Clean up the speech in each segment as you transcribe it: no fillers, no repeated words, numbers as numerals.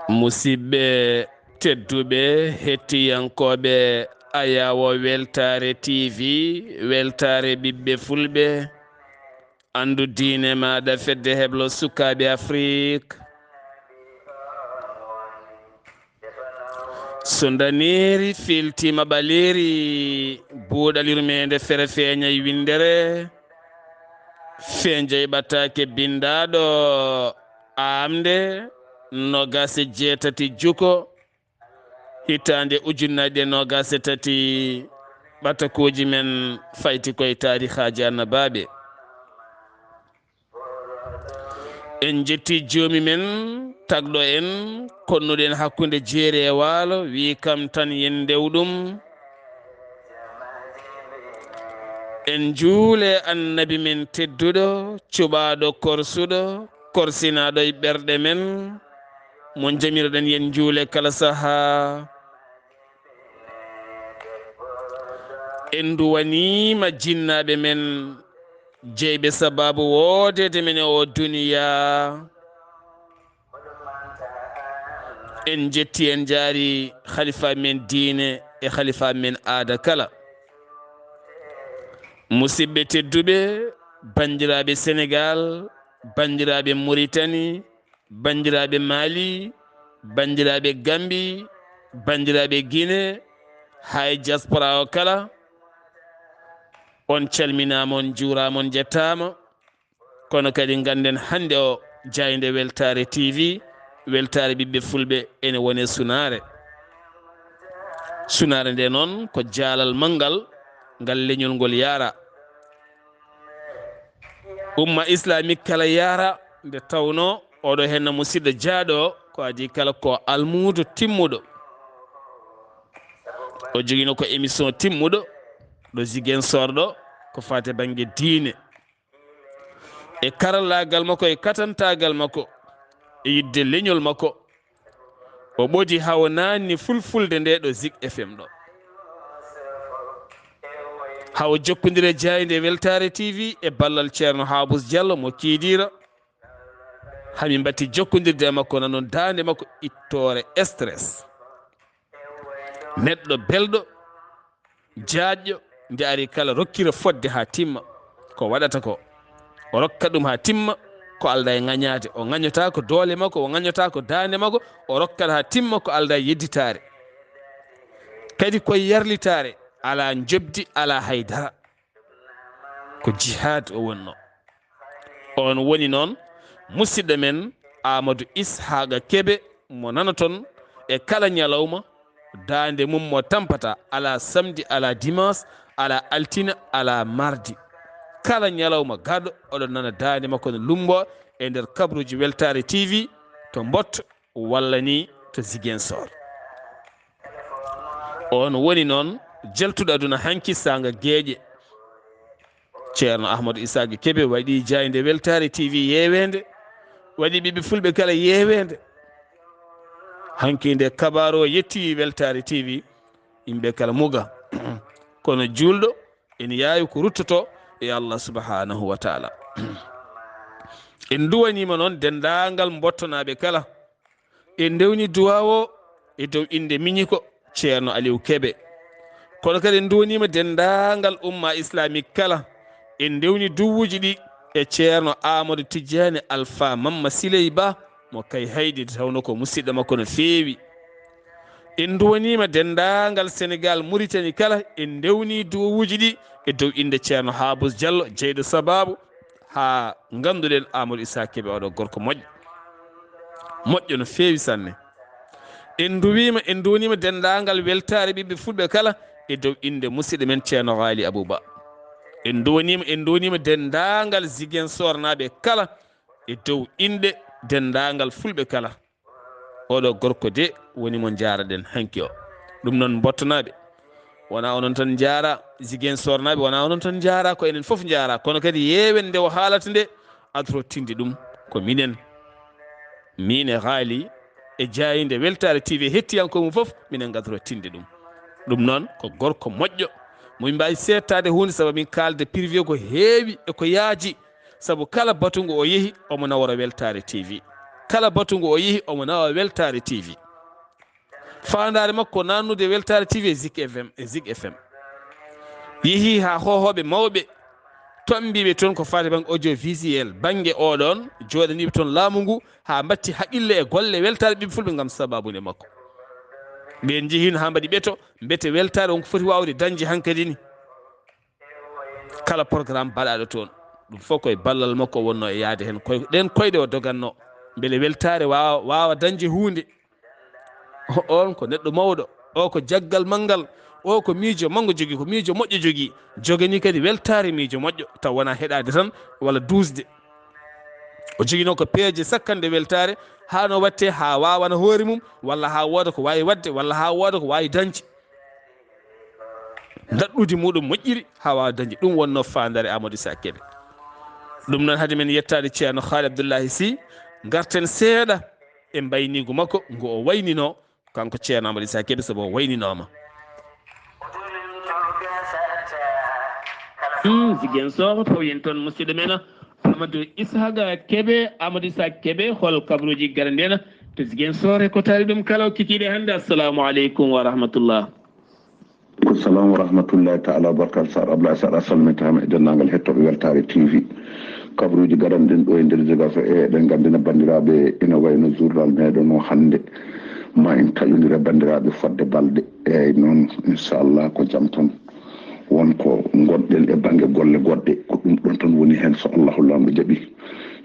musidɓe tedduɓe hettiyankoɓe ayawo weltare tv weltare ɓiɓɓe fulɓe andu diine maɗa fedde heblo sukaɓe afrique so daniri filtima ɓaleri buuɗal yurmeende fere feeña windere feeñjey ɓataake bindaɗo aaɓnde nogase jeetati juko hitande ujunnaje nogase tati ɓatakuji men fayti koye tarihaji annabaaɓe en jetti joomi men tagɗo en konnuɗen hakkunde jeeri e waalo wi kam tan yen ndewɗum en juule annabi men tedduɗo cuɓaɗo korsuɗo korsinaɗo e ɓerɗe men mo jamirɗen yen juule kala saha en duwanima jinnaɓe men jeyɓe sababu woodede men e o duniya en jetti en jaari khalifa men diine e khalifa men aada kala musidɓe tedduɓe bandiraɓe sénégal bandiraɓe mauritanie bandiraɓe mali bandiraɓe gambi bandiraɓe guinée hay diaspora o kala on calminama on juurama on jettama kono kadi ganden hande o jayde weltare tv weltare ɓiɓɓe fulɓe ene wone sunare sunare nde noon ko jaalal mangal ngal leñol ngol yaara umma islamique kala yaara nde tawno oɗo henna musidɗo jaaɗo ko adi kala ko almudo timmuɗo o joguino ko émission timmuɗo ɗo jigen sorɗo ko fate banggue diine e karallagal makko e katantagal makko e yidde leñol makko o ɓoodi hawo nanni fulfulde nde ɗo zig fm ɗo hawo jokkodire jayde weltare tv e ballal ceerno habous diallo mo kiidira hami mbatti jokkodirde e makko nanon dande makko ittore stress neɗɗo belɗo jaajƴo nde ari kala rokkira fodde ha timma ko waɗata ko o rokka ɗum ha timma ko alda e ŋañade o ŋañota ko doole makko o ŋañota ko dande makko o rokkat ha timma ko alda e yedditare kadi koye yarlitare ala jobdi ala haydara ko jihad o wonno on woni noon musidɗo men amadou ishaqa keɓe mo nanaton e kala ñalawma dande mum mo tampata ala samedi ala dimanche ala altina ala mardi kala ñalawma gaɗo oɗon nana dande makko no lumbo e nder kabruji weltare tv to mbotto walla ni to ziguinchor on woni noon jaltuɗo aduna hanki saga gueƴe ceerno ahmadou isague keɓe waɗi jayde weltare tv yewede waɗi ɓiɓɓe fulɓe kala yewede hanki nde kabaro yetti weltare tv yimɓe kala muga kono julɗo ene yaawi ko ruttoto e allah subhanahu wa taala en duwanima noon dendagal mbottanaɓe kala en dewni duwa o e dow inde miñiko ceerno aliou keɓe kono kadi en duwanima dendagal umma islamique kala en dewni duwuji ɗi e ceerno amadou tidiane alpha mamma siley ba mo kay haydi tawno ko musidɗo makko no feewi en duwanima dendagal sénégal mauritanie kala en dewni duwuji ɗi e dow inde ceerno habous diallo jeyɗo sababu ha ganduɗen amadou issa keɓe oɗo gorko moƴƴo no feewi sanne en duwanima dendagal weltare ɓiɓɓe fulɓe kala e dow inde musidɗo men ceerno wali abouba en duwanima dendagal ziguinchor naɓe kala e dow inde dendagal fulɓe kala oɗo gorko de woni mo jaraɗen hanki o ɗum noon bottanaɓe wona onon tan jaara ziguinchor naɓe wona onon tan jaara ko enen foof jaara kono kadi yewen nde o haalata nde adoro tinde ɗum ko minen min e haali e jayinde weltare tv hettiyankomu foof minen gadoro tinde ɗum noon ko gorko moƴƴo momin mbawi settade hunde saabu min kalde privé ko heewi e ko yaaji saabu kala batungo o yeehi omo nawora weltare tv kala batu ngu o yehi omo nawa weltare tv fandare makko nannude weltare tv zik fm e zik fm yehi ha hohoɓe mawɓe tombiɓe toon ko fati banggue audiovisuel banggue oɗon joɗaniɓe toon laamu ngu ha batti haqqille e golle weltare ɓiɓe fulɓe gam sababude makko ɓen jehino ha mbaɗi ɓeeto mbete weltare wonko foti wawde dañde hankkadi ni kala programme baɗaɗo toon ɗum fof koye ballal makko wonno e yaade hen koye ɗen koyɗe o doganno beele weltare wawa dañde hunde on ko neɗɗo mawɗo o ko jaggal manggal o ko miijo manggo jogui ko miijo moƴƴo jogui jogani kadi weltare miijo moƴƴo taw wona heɗade tan walla dusde o joguino ko peeje sakkande weltare hano watte ha wawana hoore mum walla ha wooda ko wawi wadde walla ha wooda ko wawi dañde daɗɗude muɗum moƴƴiri ha wawa dañde ɗum wonno fandare Amadou Issa Kébé ɗum noon haade men yettade ceerno Haali Abdullahi Sy garten seeɗa e mbaynigu makko ngu o waynino kanko ceerno Amadou Issa Kébé sabu o wayninoma Ziguinchor fawiyen toon musidɗo men Amadou Ishaqa Kébé Amadou Issa Kébé hol kabaruji gara ndena to Ziguinchor e ko taari ɗum kala o kikiɗe hannde assalamu aleykum wa rahmatullah assalamu wa rahmatullahi taala wa barakatu Saar Abdullahi Saar a salmitama e dennagal hettoɓe weltare tv kabaruji garanɗen ɗo e nder Ziguinchor e eɗen gandina bandiraɓe ina wayno journal meɗen o hannde ma en taƴodira bandiraɓe fodde balɗe eyyi noon inchallah ko jaam tan wonko gonɗen e banggue golle goɗɗe ko ɗum ɗon tan woni hen so allahu lamɗo jaaɓi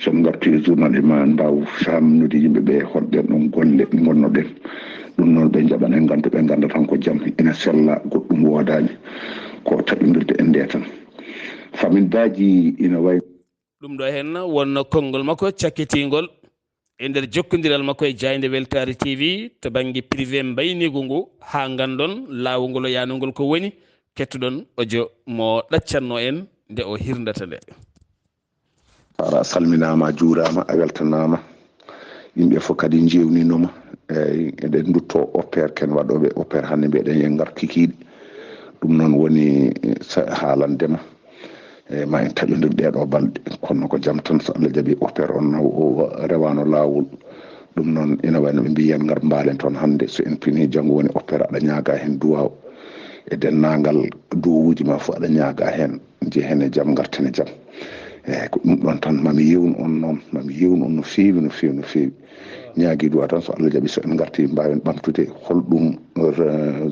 soon garti e journal e ma mbaw famnude yimɓeɓe holɗen ɗon golle gonnoɗen ɗum noon ɓe jaɓan en ganda ɓe ganda tan ko jaam ina sella goɗɗum wodani ko taƴodirde e nde tan famille daji ina way ɗum ɗo hen wonno konngol makko cakkitigol e nder jokkodiral makko e jayde weltare tv to banggue privé mbaynigu ngu ha gandon lawol ngol o yanugol ko woni kettuɗon audio mo ɗaccanno en nde o hirdata nde ara salminama juurama a weltanama yimɓe fof kadi jewninoma eyyi eɗen dutto opére ken waɗoɓe opére hannde mbiyeɗen yen gar kikiɗe ɗum noon woni haalandema eyyi ma en taƴodir ɗeɗo balɗe kono ko jaam tan so Allah jaaɓi opére on o rewano lawol ɗum noon ina wayno ɓe mbi yen gar mbalen toon hannde so en pini janggo woni opére aɗa ñaaga hen duwaw e dennagal duwuji ma fof aɗa ñaaga hen jeehen e jaam garten e jaam eyyi ko ɗum ɗon tan mami yewnu on noon mami yewnu on no fewi no fewi no fewi ñaagui duwa tan so Allah jaaɓi so en garti mbawen ɓamtude holɗum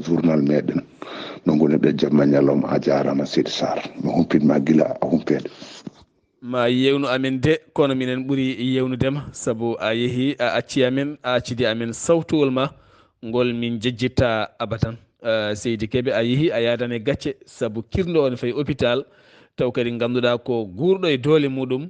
journal meɗen no goni ɗe jamma ñalawma a jarama Seydi Sarr mi humpitma guila a humpede ma yewnu amen de kono minen ɓuuri yewnudema saabu a yeehi a acci amen a accidi amen sawtowol ma ngol min jejjitta abadan Seydi Kébé a yeehi a yadane gacce saabu kirdo on fayi hôpital taw kadi ganduɗa ko guurɗo e doole muɗum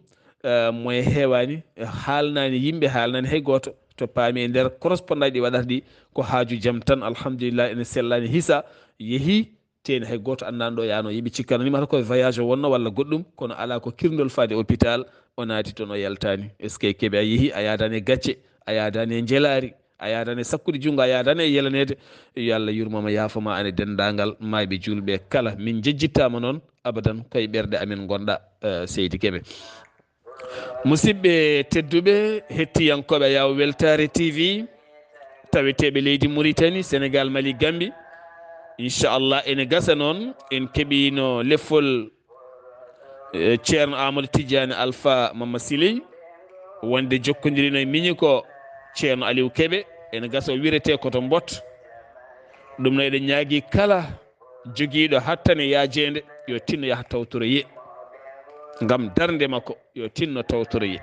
moye heewani haalnani yimɓe haalnani hay goto to paami e nder correspondant ɗi waɗata ɗi ko haaju jaam tan alhamdulillah ene sellani hissa yeehi teni hay goto annani ɗo yano yimɓe cikkananima tan koye voyage o wonno walla goɗɗum kono ala ko kirdol faade hôpital o naati toon o yaltani est ce que Kébé a yeehi a yadani gacce a yadani e jeelari a yadani sakkude junggo a yadani e yelanede yo Allah yurmoma yaafoma ane dendagal mayɓe julɓe kala min jejjittama noon abadan koye ɓerde amen gonɗa Seydi Kébé musidɓe tedduɓe hettiyankoɓe yaw weltare tv taweteɓe leydi Mauritanie Sénégal Mali Gambie inchallah ene gasa noon en keeɓino leffol ceerno Amadou Tidiane Alpha Mama Siley wonde jokkodirino e miñi ko ceerno Aliou Kébé ene gasa o wirete koto mbot ɗum no eɗen ñaagui kala joguiɗo hattane yaajede yo tinno yaaha tawtoroye gam darde makko yo tinno tawtoroye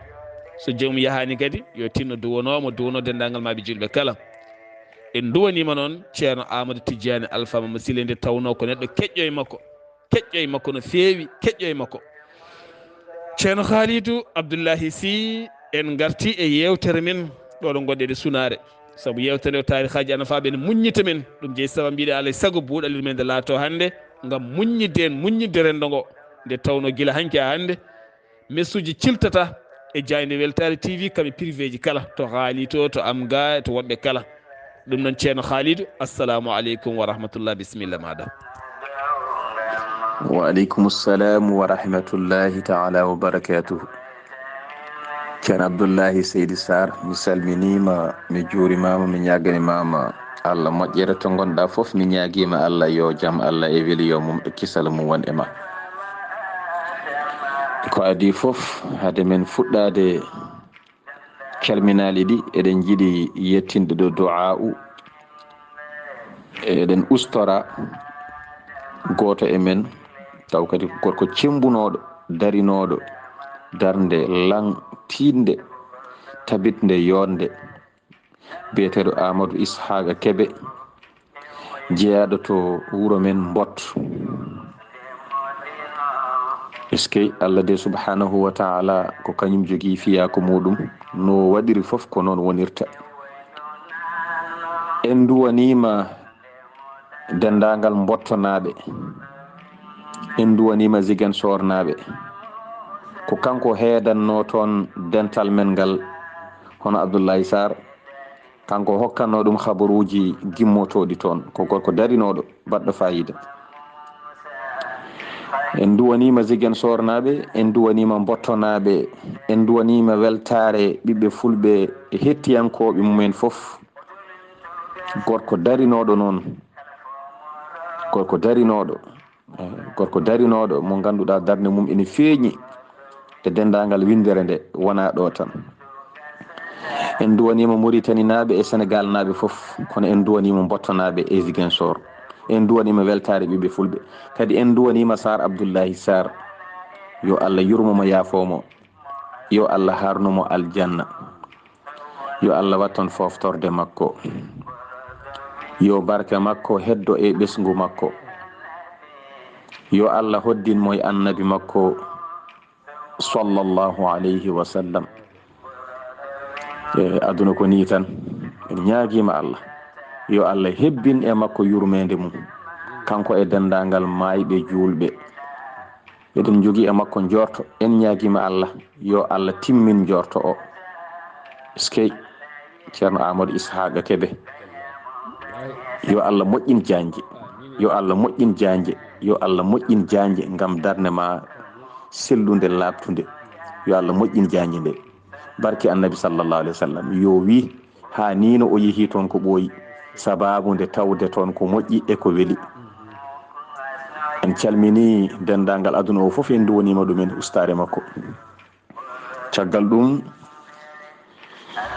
so joomum yahani kadi yo tinno duwonomo duwono dendagal maɓe julɓe kala en duwanima noon ceerno Amadou Tidiane Alpha Mama Siley nde tawno ko neɗɗo keƴƴo e makko no feewi keƴƴo e makko ceerno Khalidou Abdullahi Sy en garti e yewtere men ɗoɗo gonɗe ɗe sunare saabu yewtere o tarikhaji anafaɓe ne muññita men ɗum jeeyi sabu mbiɗe alay saago buuɗal men nde laato hannde gam muññidde en muññidde rendo ngo nde tawno guila hanki ha hannde messuji ciltata e jayde weltare tv kamɓe privé ji kala to haali to am ga to wonɓe kala ɗum noon ceerno Khalidou assalamu aleykum wa rahmatullah bisimilla maɗa wa aleykum salam wa rahmatullahi taala wa barakatuhu ceerno Abdullahi Saar mi salminima mi juurimama mi ñaganimama Allah moƴƴere to gonɗa foof mi ñaguima Allah yo jaam Allah e weliyo mum e kisal mum won e ma. Ko adi foof hade men fuɗɗade calminali ɗi eɗen jiiɗi yettinde ɗo du'a'u eɗen ustora goto e men taw kadi gorko cembunoɗo darinoɗo darde tinde tabitde yonde biyeteɗo Amadou Ishaqa Kebe jeeyaɗo to wuro men Mbot. Eskey Allah de subhanahu wa ta'ala ko kañum jogui fiyako muɗum no waɗiri foof ko noon wonirta. En duwanima dendagal Mbottonaɓe, en duwanima Ziguinchor naɓe, ko kanko heedanno toon dental men ngal hono Abdullahi Saar, kanko hokkanno ɗum habaruji gimmotoɗi toon, ko gorko darinoɗo baɗɗo fayida. En duwanima Ziguinchor naɓe, en duwanima Mbottonaɓe, en duwanima weltare ɓiɓɓe fulɓe e hettiyankoɓe mumen foof. Gorko darinoɗo noon, gorko darinoɗo mo ganduɗa darde mum ene feeñi e dendagal windere nde wona ɗo tan. En duwanima Mauritanie naɓe e Sénégal naɓe foof, kono en duwanima Mbottonaɓe e Ziguinchor, en duwanima weltare ɓiɓɓe fulɓe, kadi en duwanima Saar Abdullahi Saar. Yo Allah yurmomo yaafomo, yo Allah harnumo aljanna, yo Allah watton foftorde makko, yo barke makko heddo e ɓesgu makko, yo Allah hoddinmo e annabi makko sallallahu alayhi wa sallam. Aduna ko ni tan en ñaaguima Allah yo Allah hebbin e makko yurmede mum, kanko e dendagal mayɓe julɓe. Eɗen jogui e makko jorto, en ñaaguima Allah yo Allah timmin jorto o. Eskey ceerno Amadou Ishaqa Kebe, yo Allah moƴƴin janje, yo Allah moƴƴin janje, yo Allah moƴƴin janje ngam darde ma sellude labtude, yo Allah moƴƴin janje nde barke annabi sallallahu alaihi wa sallam. Yo wi ha nino o yeehi toon ko ɓooyi sababu nde tawde toon ko moƴƴi e ko weeli. En calmini dendagal aduna o foof, en duwanima ɗumen ustare makko. Caggal ɗum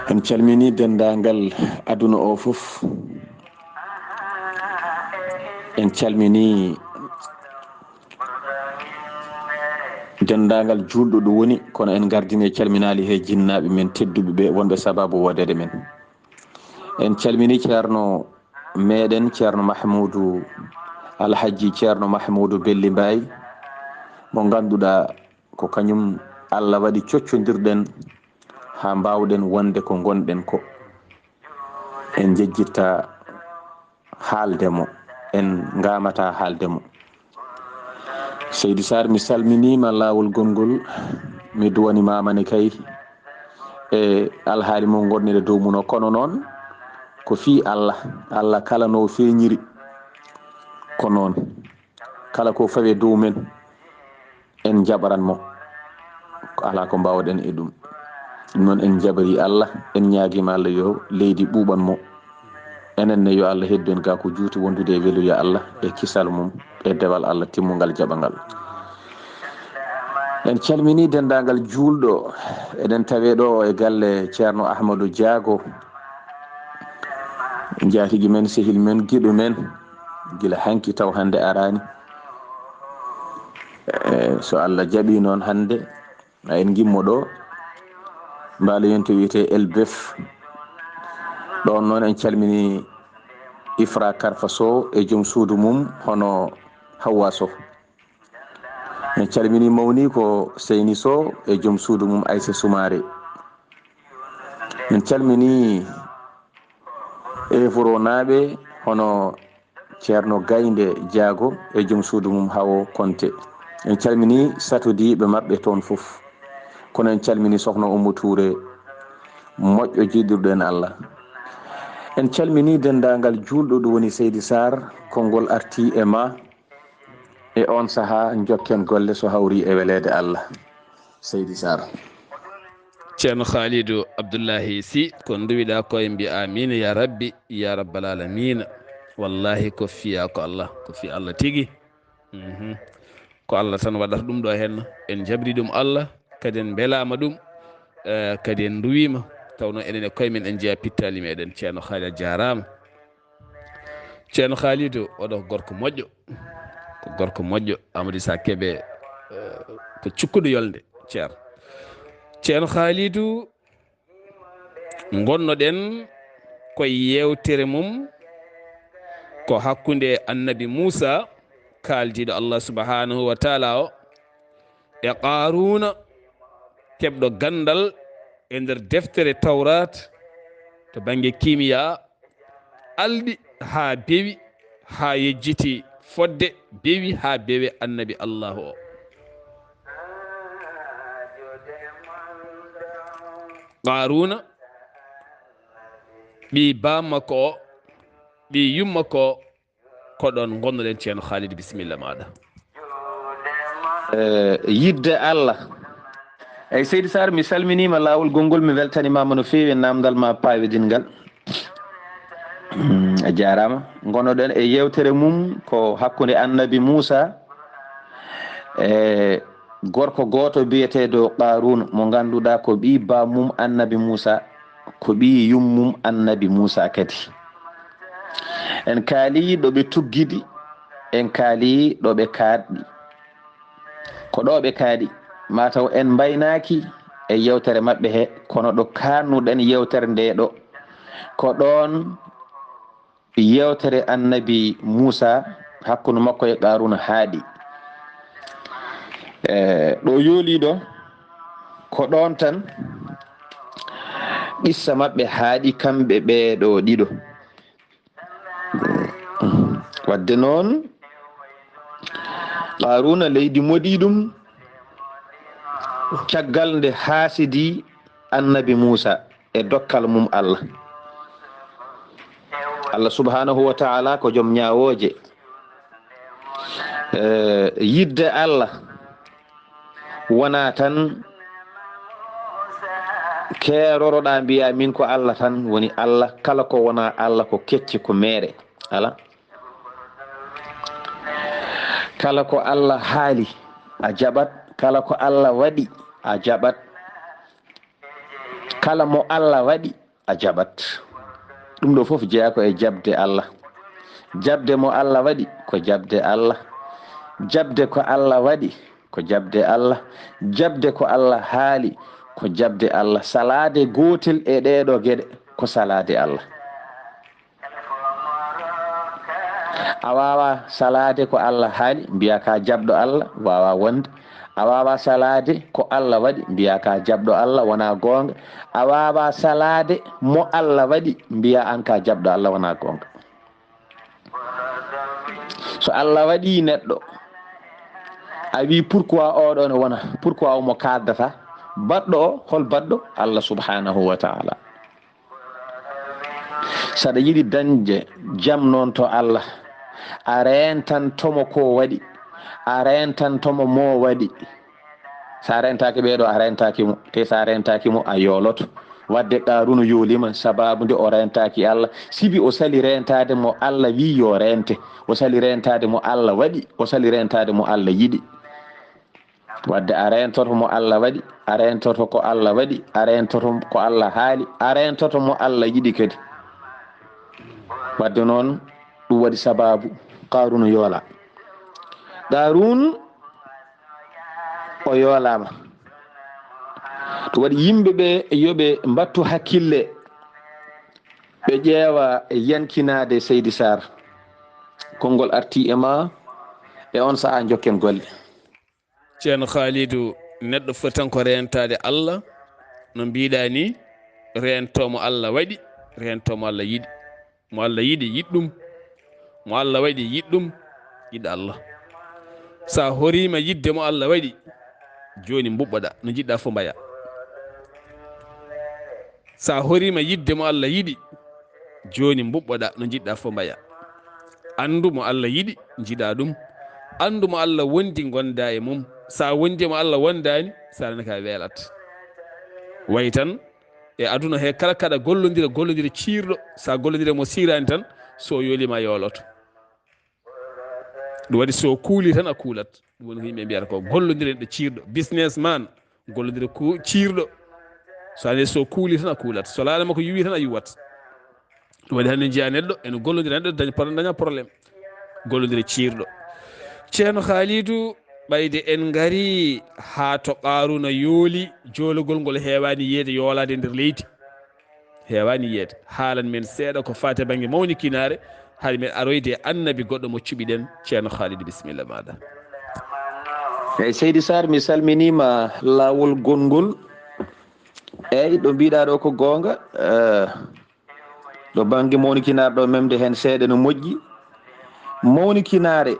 en calmini dendagal aduna o foof, en calmini dendagal julɗo ɗo woni, kono en gardini calminali he jinnaɓe men tedduɓe ɓe wonɓe sababu wodede men. En calmini ceerno meɗen ceerno Mahmoudou Alhaji ceerno Mahmoudou Belli Mbaye mo ganduɗa ko kañum Allah waɗi coccodirɗen ha mbawɗen wonde ko gonɗen ko. En jejjitta haaldemo, en gamata haaldemo. Seydi Saar mi salminima lawol gongol, mi duwani mamani kay e alhaali mo gonɗen dow muno, kono noon ko fi Allah kala no feeñiri ko noon, kala ko fawe dow men en jaɓaranmo, ko ala ko mbawɗen e ɗum. Ɗum noon en jabari Allah, en ñaaguima Allah yo leydi ɓuɓanmo, enenne yo Allah heddu en ga ko juuti wondude e weluya Allah e kisal mum e dewal Allah timmugal jaɓangal. En calmini dendagal julɗo, eɗen tawe ɗo e galle ceerno Ahmadou Diago, jaatigui men, sehil men, guiɗo men, gila hanki taw hande arani. So Allah jaaɓi noon hande en gimmo ɗo mbaalo yonto wiyete Elbef. ɗon noon en calmini Ifra Karfa Sow e joom suudu mum hono Hawa Sow. En calmini mawni ko Seyni Sow e joom suudu mum Aïssa Soumare. En calmini Evoro naɓe hono ceerno Gaynde Diago e joom suudu mum Hawo Konte. En calmini satodiɓe mabɓe toon foof, kono en calmini sohna Oumou Touré moƴƴo jiɗirɗo en Allah. En calmini dendagal julɗo ɗo woni Seydi Saar, konngol arti e ma e on saaha jokken golle so hawri e welede Allah. Seydi Saar. ceerno Khalidou Abdullahi Sy ko nduwiɗa koye mbi amina ya rabbi ya rabbal alamina. wallahi ko fiya ko Allah tigui. ko Allah tan waɗata ɗum ɗo henna en jabri ɗum Allah kadi en belama ɗum kadi en duwima tawno enen e koye men en jeeya pittali meɗen. ceerno Khalid jarama. ceerno Khalidou oɗo gorko moƴƴo, ko gorko moƴƴo. Amadou Sa Keɓe ko cukkuɗo yolde ceerno Khalidou gonnoɗen koye yewtere mum ko hakkude annabi Moussa kaldiɗo Allah subhanahu wa taala o e Qaruna keɓɗo gandal e nder deftere Tawrat to banggue kimiya alɗi ha bewi ha yejjiti fodde bewi ha bewe annabi Allahu o. Qaruna ɓi bammakko o ɓi yummakko ko ɗon gonnoɗen ceerno Khalid bisimilla maɗa. yidde Allah eyyi Seydi Saar mi salminima lawol gongol mi weltanimama no fewi namdal ma pawidingal. A jarama gonoɗen e yewtere mum ko hakkude annabi Moussa e gorko goto biyeteɗo Qarun mo ganduɗa ko ɓi ba mum annabi Moussa ko ɓi yummum annabi Moussa kadi. en kaali ɗo ɓe tuggiɗi en kaali ɗo ɓe kaɗɗi ko ɗo ɓe kaaɗi mataw en baynaki e yewtere mabɓe he kono ɗo kannuɗen yewtere nde ɗo ko ɗon yewtere annabi Moussa hakkude makko e Qaruna haaɗi. ɗo yooliɗo ko ɗon tan qissa mabɓe haaɗi kamɓe ɓeeɗo ɗiɗo. wadde noon Qaruna leydi moɗi ɗum caggal nde haasidi annabi Moussa e dokkal mum Allah subhanahu wa ta'ala ko joom ñawoje. yidde Allah wona tan keeroroɗa mbiya min ko Allah tan woni Allah, kala ko wona Allah ko kecce ko meere ala. kala ko Allah haali a jaɓat, kala ko Allah waɗi a jaɓat, kala mo Allah waɗi a jaɓat. ɗum ɗo foof jeeya ko e jabde Allah. jabde mo Allah waɗi ko jabde Allah, jabde ko Allah waɗi ko jabde Allah, jabde ko Allah haali ko jabde Allah. salade gotel e ɗeɗo gueɗe ko salade Allah. a wawa salade ko Allah haali mbiya ka jabɗo Allah, wawa wonde. a wawa salade ko Allah waɗi mbiya ka jabɗo Allah, wona gonga. a wawa salade mo Allah waɗi mbiya an ka jabɗo Allah, wona gonga. so Allah waɗi neɗɗo a wi pourquoi oɗo ne wona, pourquoi omo kaddata baɗɗo o, hol baɗɗo Allah subhanahu wa ta'ala. saɗa yiɗi dañde jam noon to Allah, a rentantomo ko waɗi, a rentantomo mo waɗi. sa rentaki ɓeɗo a rentaki mo, te sa rentaki mo a yoloto. wadde Qaruna yoolima sababu nde o rentaki Allah. sibi o sali rentade mo Allah wi yo rente, o sali rentade mo Allah waɗi, o sali rentade mo Allah yiɗi. wadde a rentoto mo Allah waɗi, a rentoto ko Allah waɗi, a rentoto ko Allah haali, a rentoto mo Allah yiɗi kadi. wadde noon ɗum waɗi sababu Qaruna yoola. Qarun o yoolama. ɗum waɗi yimɓeɓe yoɓe mbattu hakkille ɓe ƴeewa yankinade Seydi Saar. konngol arti e ma e on saha jokken golle. ceerno Khalidou neɗɗo foti tan ko rentade Allah no mbiɗa ni, rentomo Allah waɗi, rentomo Allah yiɗi. mo Allah yiɗi yiɗɗum, mo Allah waɗi yiɗɗum, yiɗa Allah. sa horima yidde mo Allah waɗi joni mbuɓɓoɗa no jiɗɗa fo mbaya. sa horima yidde mo Allah yiɗi joni mbuɓɓoɗa no jiɗɗa fo mbaya. andu mo Allah yiɗi jiɗa ɗum, andu mo Allah wondi gonda e mum. sa wondi mo Allah wondani sa nani ka weelat. wayi tan e aduna he kala kaɗa gollodira ciirɗo sa gollodira mo sirani tan so yoolima yooloto ɗum waɗi so kuuli tan a kuulat ɗum woni ko yimɓe mbiyata ko gollodiren ɗo ciirɗo businessman gollodira ciirɗo so ane so kuuli tan a kuulat so laalama ko yuwi tan a yuwat ɗum waɗi hannde jiya neɗɗo ene gollodira neɗɗo daña probléme gollodira ciirɗo ceerno Khalidou ɓayde en gari ha to qaruna yooli joologol ngol heewani yiide yoolade nder leydi heewani yiide haalan men seeɗa ko fate banggue mawnikinare haade men aroyde annabi goɗɗo mo cuɓiɗen ceerno Khalidou bisimilla maɗa. eyyi seydi Saar mi salminima lawol gongol eyyi ɗo mbiɗa ɗo ko gonga ɗo banggue mawnikinare ɗo memde hen seeɗa no moƴƴi mawnikinare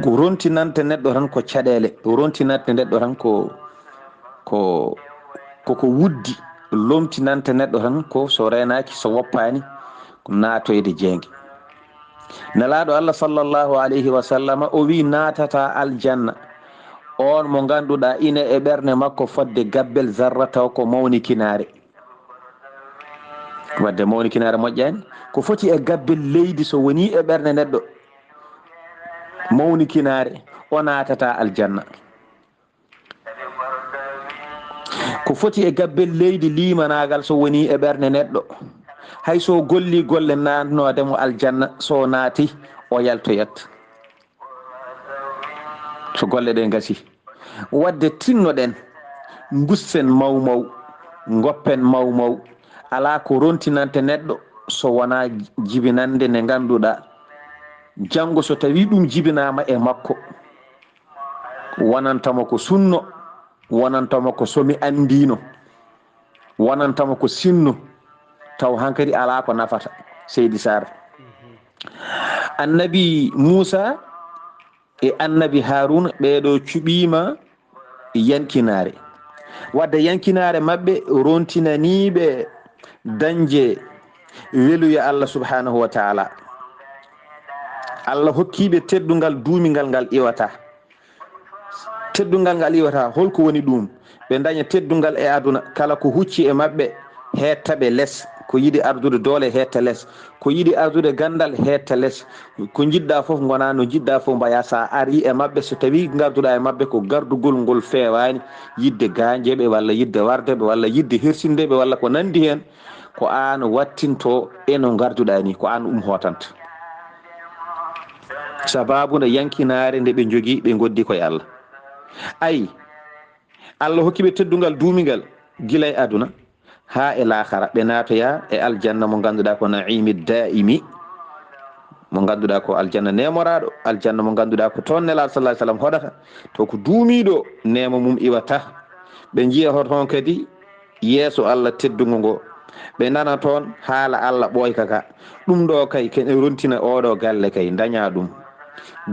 ko rontinante neɗɗo tan ko caɗele rontinante neɗɗo tan koko wuddi lomtinante neɗɗo tan ko so renaki so woppani ko natoyde jeegue nelaɗo Allah sallllahu alayhi wa sallama o wi natata aljanna on mo ganduɗa ina e ɓerde makko fodde gabbel zarra taw ko mawnikinare wadde mawnikinare moƴƴani ko foti e gabbel leydi so woni e ɓerde neɗɗo mawnikinare o natata aljanna ko foti e gabbel leydi limanagal so woni e ɓerde neɗɗo hayso golli golle natnodemo aljanna so naati o yaltoyat so golle ɗe gasi wadde tinnoɗen gussen mawmaw goppen mawmaw ala ko rontinante neɗɗo so wona jibinande nde ganduɗa janggo so tawi ɗum jibinama e makko wonantama ko sunno wonantama ko somi andino wonantama ko sinno taw hankkadi ala ko nafata seydi Saar annabi Moussa e annabi Haruna ɓeɗo cuɓima yankinare wadde yankinare mabɓe rontinaniɓe dañje weluya Allah subhanahu wa ta'ala Allah hokkiɓe teddugal duumigal ngal iwata teddugal ngal iwata holko woni ɗum ɓe daña teddugal e aduna kala ko hucci e mabɓe hettaɓe less ko yiɗi ardude doole hetta less ko yiɗi ardude gandal hetta less ko jiɗɗa foof gona no jiɗɗa foof mbaya sa ari e mabɓe so tawi garduɗa e mabɓe ko gardugol ngol fewani yidde ganjeɓe walla yidde wardeɓe walla yidde hirsindeɓe walla ko nandi hen ko an wattinto eno garduɗa ni ko an hotanta sababu nde yankinare nde ɓe jogui ɓe goddi koye Allah ayi Allah hokkiɓe teddugal duumigal guilay aduna ha e lahara ɓe natoya e aljanna mo ganduɗa ko naimi daimi mo ganduɗa ko aljanna nemoraɗo aljanna mo ganduɗa ko toon nelaɗo sallah sallam hoɗata to ko duumiɗo nemo mum iwata ɓe jiiya toon kadi yeeso Allah teddugo ngo ɓe nana toon haala Allah ɓoyka ka ɗum ɗo kay kene rontina oɗo galle kay daña ɗum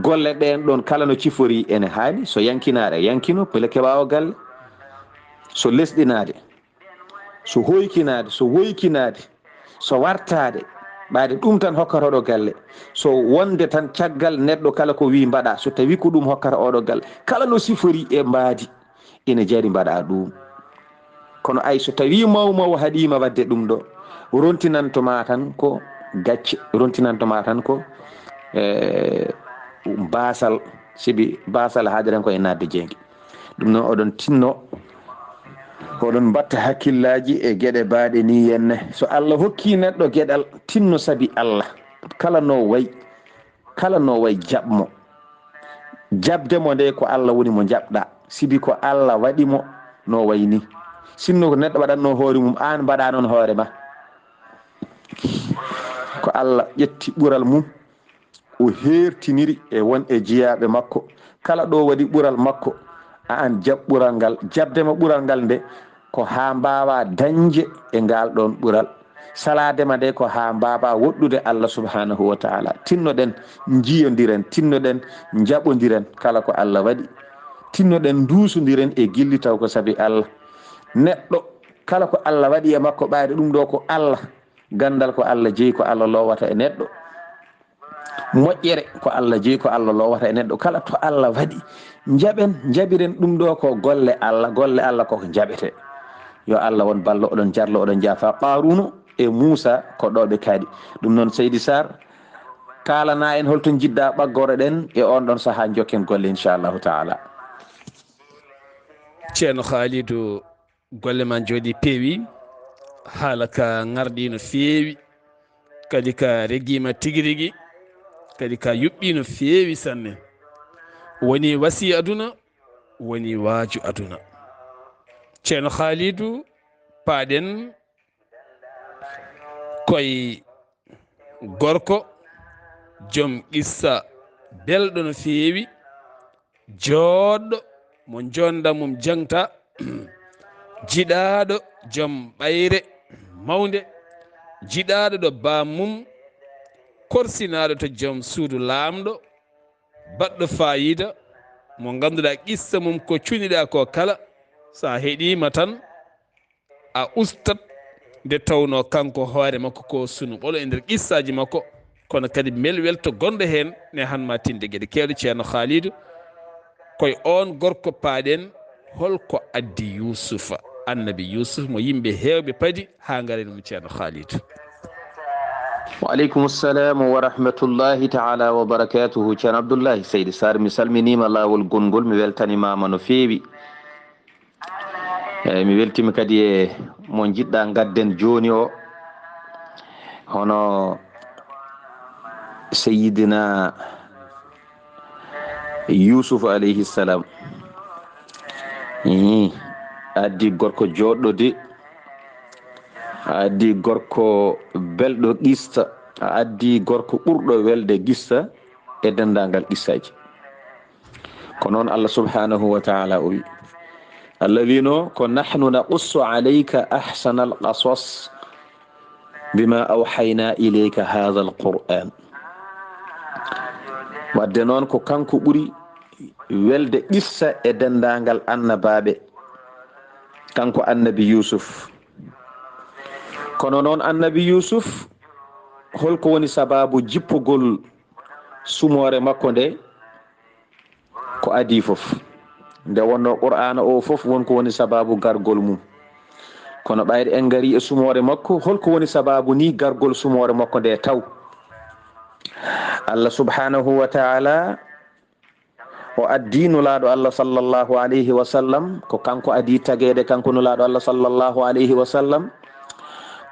golle ɗen ɗon kala no cifori ene haani so yankinaɗe yankino pele keɓawo galle so lesɗinade so hoykinade so woykinade so wartade ɓaade ɗum tan hokkata oɗo galle so wonde tan caggal neɗɗo kala ko wi mbaɗa so tawi ko ɗum hokkata oɗo galle kala no sifori e mbaadi ene jaari mbaɗa ɗum kono ay so tawi mawmaw haɗima wadde ɗum ɗo rontinantoma tan ko gacce rontinantoma tan ko basal sibi basal haadiren ko e nadde jeegue ɗum noon oɗon tinno oɗon batta hakkillaji e gueɗe baaɗe ni henne so Allah hokki neɗɗo gueɗal tinno saabi Allah kala no way jaɓmo jabdemo nde ko Allah woni mo jaɓɗa sibi ko Allah waɗimo no wayni sinno ko neɗɗo waɗanno hoore mum an mbaɗa noon hoore ma ko Allah ƴetti ɓural mum o hertiniri e won e jiyaɓe makko kala ɗo waɗi ɓural makko an jaɓ ɓural ngal jabdema ɓural ngal nde ko ha mbawa dañde e ngal ɗon ɓural saladema nde ko ha mbawa woɗɗude Allah subhanahu wa ta'ala tinnoɗen jiyodiren tinnoɗen jaɓodiren kala ko Allah waɗi tinnoɗen dusodiren e gilli taw ko saabi Allah neɗɗo kala ko Allah waɗi e makko ɓaade ɗum ɗo ko Allah gandal ko Allah jeeyi ko Allah lowata e neɗɗo moƴƴere ko Allah jeeyi ko Allah lowata e neɗɗo kala to Allah waɗi jaɓen jaɓiren ɗum ɗo ko golle Allah koko jaɓete yo Allah won ballo oɗon jarlo oɗon jaafa qarunu e Moussa ko ɗo ɓe kaaɗi ɗum noon Seydi Sar kalana en holto jidda ɓaggore ɗen e on ɗon saaha jokken golle inchallahu taala. ceerno Khalidou golle ma jooɗi peewi haala ka garɗi no feewi kadi ka reguima tigui rigui kadi ka yuɓɓi no feewi sanne woni wasi aduna woni waaju aduna. ceerno Khalidou paaɗen koye gorko joom qissa belɗo no feewi jooɗɗo mo jonda mum jangta jiɗaɗo joom ɓayre mawde jiɗaɗo ɗo bammum korsinaɗo to joom suudu lamɗo baɗɗo fayida mo ganduɗa qissa mum ko cuniɗa ko kala sa heeɗima tan a ustat nde tawno kanko hoore makko ko sunuɓolo e nder qissaji makko kono kadi welto gonɗo hen ne hanma tinde gueɗe kewɗe. ceerno Khalidou koye on gorko paaɗen holko addi Yousufa annabi Yusuf mo yimɓe hewɓe paadi ha garen mum ceerno Khalidou. wa aleykum salam wa rahmatullahi taala wa barakatuhu. ceerno Abdullahi Seydi Sar mi salminima lawol gongol mi weltanimama no feewi eyyi mi weltima kadi e mo jiɗɗa gadden joni o hono Seyyidina Yusuf alayhi salam addi gorko joɗɗo de addi gorko belɗo qissa addi gorko ɓurɗo welde qissa e dendagal qissaji ko noon Allah subhanahu wa ta'ala o wi Allah wino ko nahnu naqussu alayka ahsana alqasas bima awhayna ilayka hadha alquran wadde noon ko kanko ɓuri welde qissa e dendagal annabaaɓe kanko annabi Yusuf. kono noon annabi Yusuf holko woni sababu jippugol sumore makko nde ko adi fof nde wonno qur'ana o fof wonko woni sababu gargol mum kono ɓayde en gari e sumore makko holko woni sababu ni gargol sumore makko nde taw Allah subhanahu wa ta'ala o addi nulaɗo Allah sallallahu alayhi wa sallam ko kanko adi tagede kanko nulaɗo Allah sallallahu alayhi wa sallam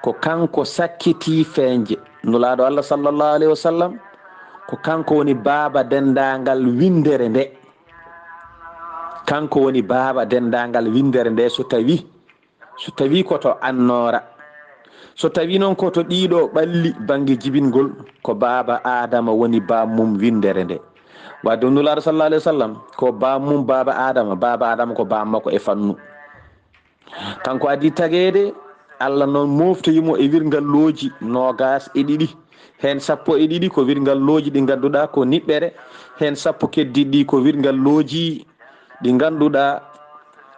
ko kanko sakkiti feeje nulaɗo Allah sallallahu alayhi wa sallam ko kanko woni baaba dendagal windere nde kanko woni baaba dendagal windere nde so tawi koto annora so tawi noon koto ɗiɗo ɓalli banggue jibingol ko baaba Adama woni bammum windere nde wadde nulaɗo sallallahu alayhi wa sallam ko bammum baaba Adama ko bammakko e fannu kanko adi tagede Allah noon moftoyimo e wirgalloji nogas e ɗiɗi hen 12 ko wirgalloji ɗi ganduɗa ko niɓɓere hen 10 keddiɗi ko wirgalloji ɗi ganduɗa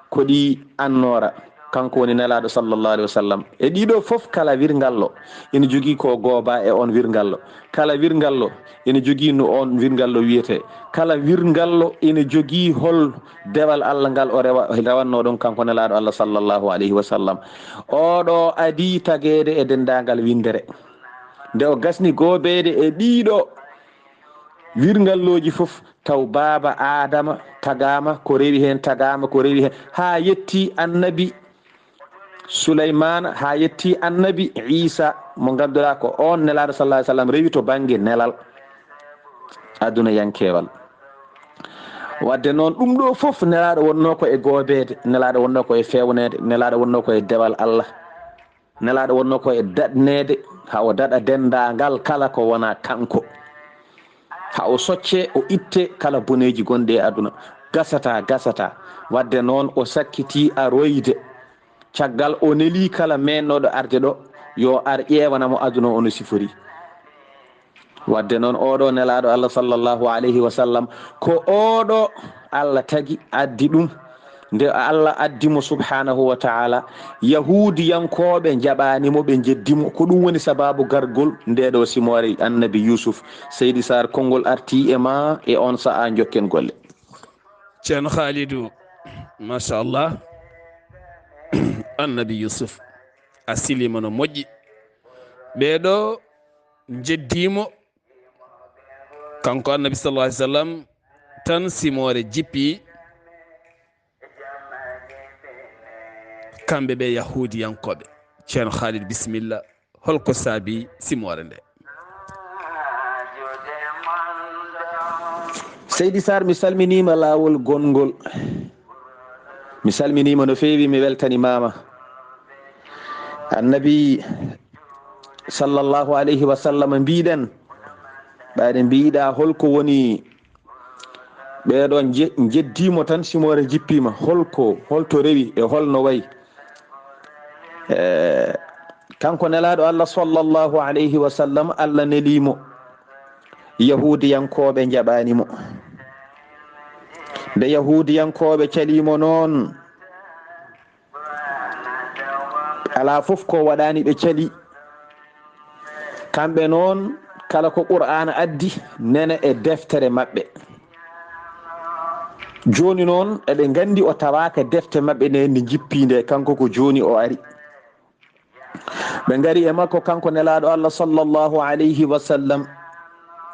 ko ɗi annora kanko woni nelaɗo sallallahu alayhi wa sallam e ɗiɗo foof kala wirgallo ene jogui ko gooba e on wirgallo kala wirgallo ene jogui no on wirgallo wiyete kala wirgallo ene jogui hol dewal Allah ngal o rewanno ɗon kanko nelaɗo Allah sallallahu alayhi wa sallam oɗo adi tagede e dendagal windere nde o gasni gobede e ɗiɗo wirgalloji foof taw baaba Adama tagama ko rewi hen tagama ko rewi hen ha yetti annabi Souleymane ha yetti annabi Isa mo ganduɗa ko on nelaɗo sallallahu alayhi wa sallam rewi to banggue nelal aduna yankewal wadde noon ɗum ɗo foof nelaɗo wonno ko e gobede nelaɗo wonno ko e fewnede nelaɗo wonno ko e dewal Allah nelaɗo wonno ko e daɗnede ha o daɗa dendagal kala ko wona kanko ha o socce o itte kala boneji gonɗe e aduna gasata wadde noon o sakkiti aroyde caggal o neli kala mennoɗo arde ɗo yo ar ƴewanamo aduna ono sifori wadde noon oɗo nelaɗo Allah sallallahu alayhi wa sallam ko oɗo Allah tagui addi ɗum nde Allah addimo subhanahu wa ta'ala yahudiyankoɓe jaɓanimo ɓe jeddimo ko ɗum woni sababu gargol ndeɗo simore annabi Yusuf. Seydi Sar konngol arti e ma e on sa'a jokken golle. ceerno Khalidou machallah annabi yusuf a silima no moƴƴi. ɓeeɗo jeddimo kanko annabi sallallahu alaihi wasallam tan simore jippi kamɓe ɓe yahudiyankoɓe. ceerno Khalid bisimilla, holko saabi simore nde? seydi Saar, mi salminima laawol gongol, mi salminima no feewi, mi weltanimama. Annabi sallallahu alayhi wa sallam mbiɗen ɓayde mbiɗa holko woni ɓeɗon jeddimo tan simore jippima, holto rewi e holno wayi. kanko nelaɗo Allah sallallahu alayhi wa sallam, Allah nelimo yahudiyankoɓe jaɓanimo. nde yahudiyankoɓe calimo noon, ala fof ko waɗani ɓe cali. kamɓe noon kala ko qur'ana addi nene e deftere maɓɓe. joni noon eɓe gandi o tawaka defte maɓɓe nde ndi jippinde, kanko ko joni o ari. ɓe gari e makko kanko nelaɗo Allah sallallahu alayhi wa sallam,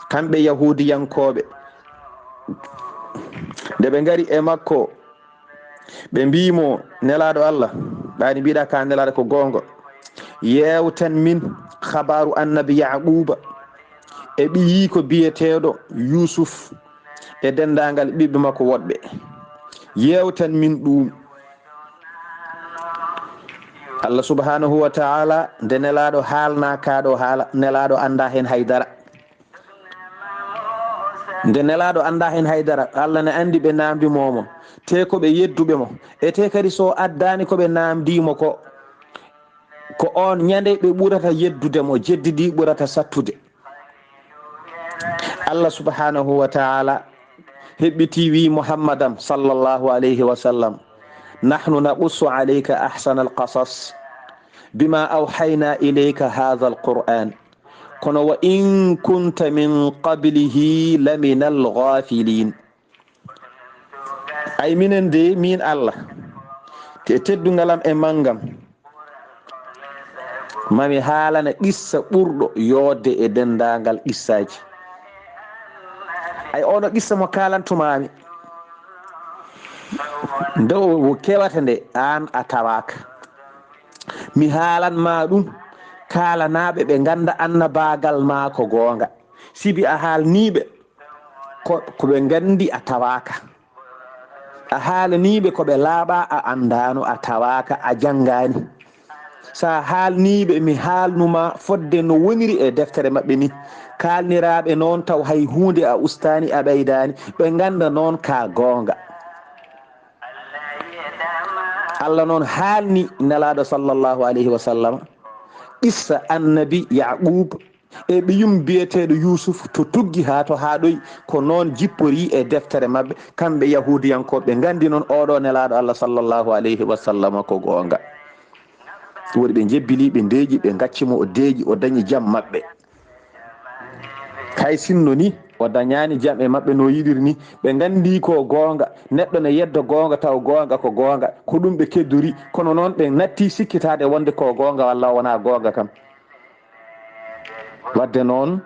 kamɓe yahudiyankoɓe. nde ɓe gari e makko ɓe mbimo nelaɗo Allah, ɓayde mbiɗa ka nelaɗo ko gonga, yewten min habaru annabi yaquba e ɓiyi ko biyeteɗo yusuf e dendagal ɓiɓɓe makko woɗɓe. yewten min ɗum. Allah subhanahu wa ta'ala nde nelaɗo haalna kaɗo haala, nelaɗo anda hen haydara. nde nelaɗo anda hen haydara, Allah ne andi ɓe namdimomo, te ko ɓe yedduɓe mo, e te kadi so addani koɓe namdimo ko on ñande ɓe ɓurata yeddude mo, jeddidi ɓurata sattude. Allah subhanahu wa ta'ala heɓɓiti wi muhammadam sallallahu alayhi wa sallam, nahnu naqussu alayka ahsana alqasas bima awhayna ilayka hadha alquran kono wa in kunta min qablihi lamina alghafilin. ay minen de min Allah te teddugalam e mangam mami haalana qissa ɓurɗo yodde e dendagal qissaji. ay ono qissa mo kalantumami nde o kewata nde an a tawaka, mi haalanma ɗum kalanaɓe ɓe ganda annabagal ma ko gonga. sibi a haalniɓe koɓe gandi a tawaka, a haalaniɓe koɓe laaɓa a andano a tawaka, a janggani. sa haalniɓe mi haalnuma fodde no woniri e deftere maɓɓe ni, kalniraɓe noon taw hay hunde a ustani a ɓeydani, ɓe ganda noon ka gonga. Allah noon haalni nelaɗo sallallahu alayhi wa sallam qissa annabi yaqub e ɓiyum biyeteɗo yusuf to tuggi ha to haɗoyi ko noon jippori e deftere mabɓe kamɓe yahudiyankoɓe. ɓe gandi noon oɗo nelaɗo Allah sallallahu alayhi wa sallam ko gonga. woni ɓe jebbili, ɓe ndeeƴi, ɓe gaccimo, o deeƴi, o dañi jaam maɓɓe. hay sinno ni o dañani jaam e maɓɓe no yiɗiri ni. ɓe gandi ko gonga, neɗɗo ne yeddo gonga taw gonga ko gonga, ko ɗum ɓe keddori. kono noon ɓe natti sikkitade wonde ko gonga walla wona gonga kam. wadde noon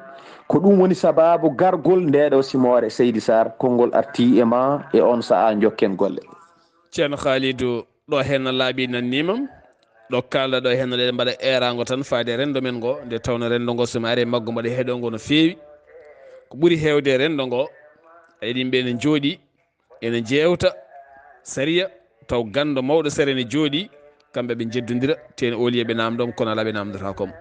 ko ɗum woni sababu gargol ndeɗo simore seydi Saar, konngol arti e ma e on saha jokken golle. ceerno Khalidou, ɗo hen laaɓi nannimam, ɗo kalɗa ɗo hen ɗe mbaɗa erago tan faade rendo men ngo, nde tawno rendo ngo somi ari maggo mbaɗa heeɗongo no fewi. ko ɓuuri hewde e rendo ngo eɗi yimɓe ne jooɗi ene jewta sariya, taw gando mawɗo sere ne jooɗi, kamɓe ɓe jeddodira tene ooli ɓe namdom kono ala ɓe namdata kom.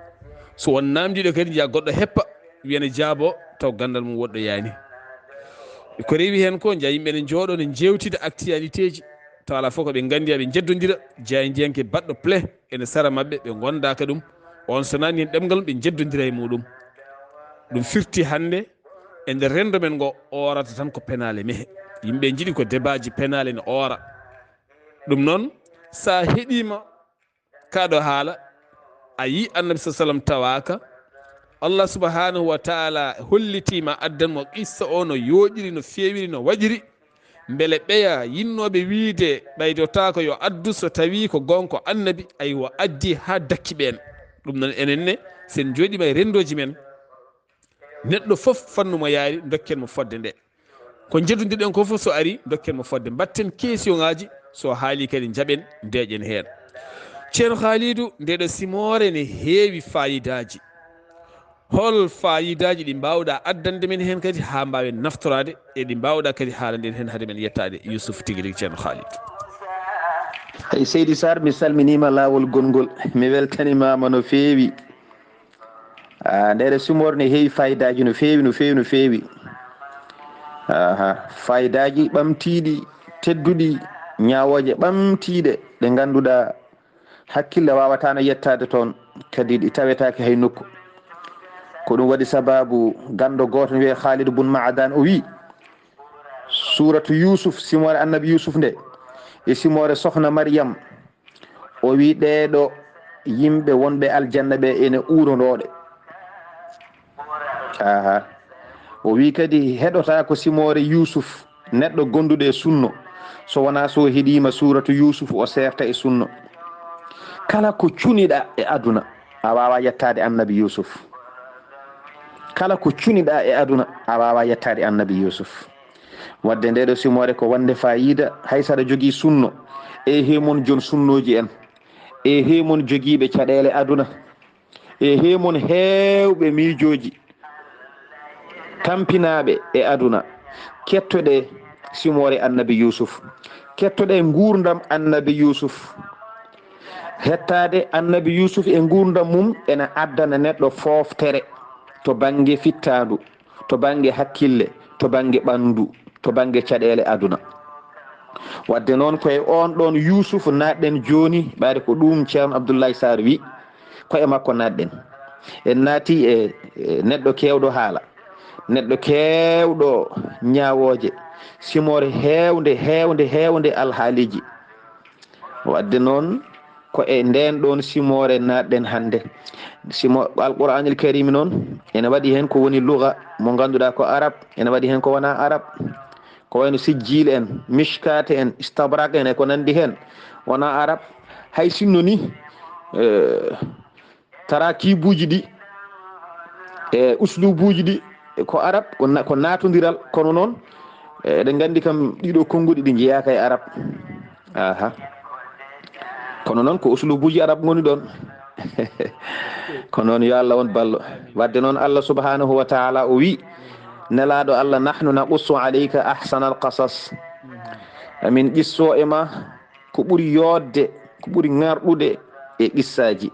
so won namdiɗo kadi jiya goɗɗo heppa wiyane jaabo taw gandal mum woɗɗo yaani. ko rewi hen ko jiya yimɓe ne jooɗo ne jewtida actualité ji, taw ala fof ko ɓe gandi ɓe jeddodira jeyanke baɗɗo ple ene sara mabɓe, ɓe gondaka ɗum on so nani hen ɗemgal ɓe jeddodira e muɗum. ɗum firti hande e nder rendo men ngo orata tan ko penale mehe, yimɓe jiiɗi ko débat ji penale ne ora. ɗum noon sa heeɗima kaɗo haala a yi annabi sa sallam tawaka, Allah subhanahu wa ta'ala hollitima addanmo qissa o no yoɗiri, no fewiri, no waɗiri, beele ɓeya yinnoɓe wiide ɓaydotako yo addu so tawi ko gonko annabi aywa addi ha dakki ɓen. ɗum noon enenne sen joɗima e rendoji men neɗɗo foof fannumo yaari dokken mo fodde nde ko jeddodirɗen ko foof so ari dokken mo fodde batten question ngaji so haali kadi jaaɓen ndeƴen hen. ceerno Khalidou ndeɗo simore ne heewi fayidaji, hol fayidaji ɗi mbawɗa addande men hen kadi ha mbawen naftorade e ɗi mbawɗa kadi haalanden hen haade men yettade Youssouf tigui rigui ceerno Khalidou. hay Seydi Sar mi salminima lawol gongol, mi weltanimama no feewi. Ndeɗo simore ne heewi fayidaji no feewi no feewi no feewi. Fayidaji ɓamtiɗi tedduɗi ñawoje ɓamtiɗe ɗe ganduɗa hakkille wawatano yettade toon, kadi ɗi tawetake hay nokku. ko ɗum waɗi sababu gando goto wiye Khalid bun Ma'adan o wi suratu Yusuf simore annabi Yusuf nde e simore sohna Maryam o wi ɗeɗo yimɓe wonɓe aljanna ɓe ene uronoɗe. O wi kadi heɗota ko simore Yusuf neɗɗo gonduɗo e sunno, so wona so heeɗima suratu Yusuf o serta e sunno. kala ko cuniɗa e aduna a wawa yettade annabi Yusuf. kala ko cuniɗa e aduna a wawa yettade annabi Yusuf. wadde ndeɗo simore ko wande fayida hay saɗa jogui sunno e hemon jon sunnoji en, e hemon joguiɓe caɗele aduna, e hemon hewɓe miijoji tampinaɓe e aduna, kettoɗe simore annabi Yusuf, kettoɗe gurdam annabi Yusuf. hettade annabi Yusuf e gurdam mum ene addana neɗɗo foftere to banggue fittadu, to banggue hakkille, to banggue ɓandu, to banggue caɗele aduna. wadde noon koye on ɗon Yusuf natɗen joni, ɓayde ko ɗum ceerno Abdullahi Saar wi koye makko natɗen. en naati e neɗɗo kewɗo haala, neɗɗo kewɗo ñawoje, simore hewde alhaaliji. wadde noon ko e nden ɗon simore natɗen hande. simo alqouranil karimi noon ene waɗi hen ko woni lugha mo ganduɗa ko arab, ene waɗi hen ko wona arab, ko wayno sijjil en, mishkate en, istabrak en e ko nandi hen wona arab. hay sinno ni tarakibuji ɗi e uslubuji ɗi ko arab, ko natodiral, kono noon eɗen gandi kam ɗiɗo konguɗi ɗi jeeyaka e arab. kono noon ko uslubuji arab goni ɗon. ko noon yo Allah won ballo. wadde noon Allah subhanahu wa ta'ala o wi nelaɗo Allah nahnu naqussu alayka ahsana alqasas, amin qisso e ma ko ɓuuri yodde, ko ɓuuri ngarɗude e qissaji.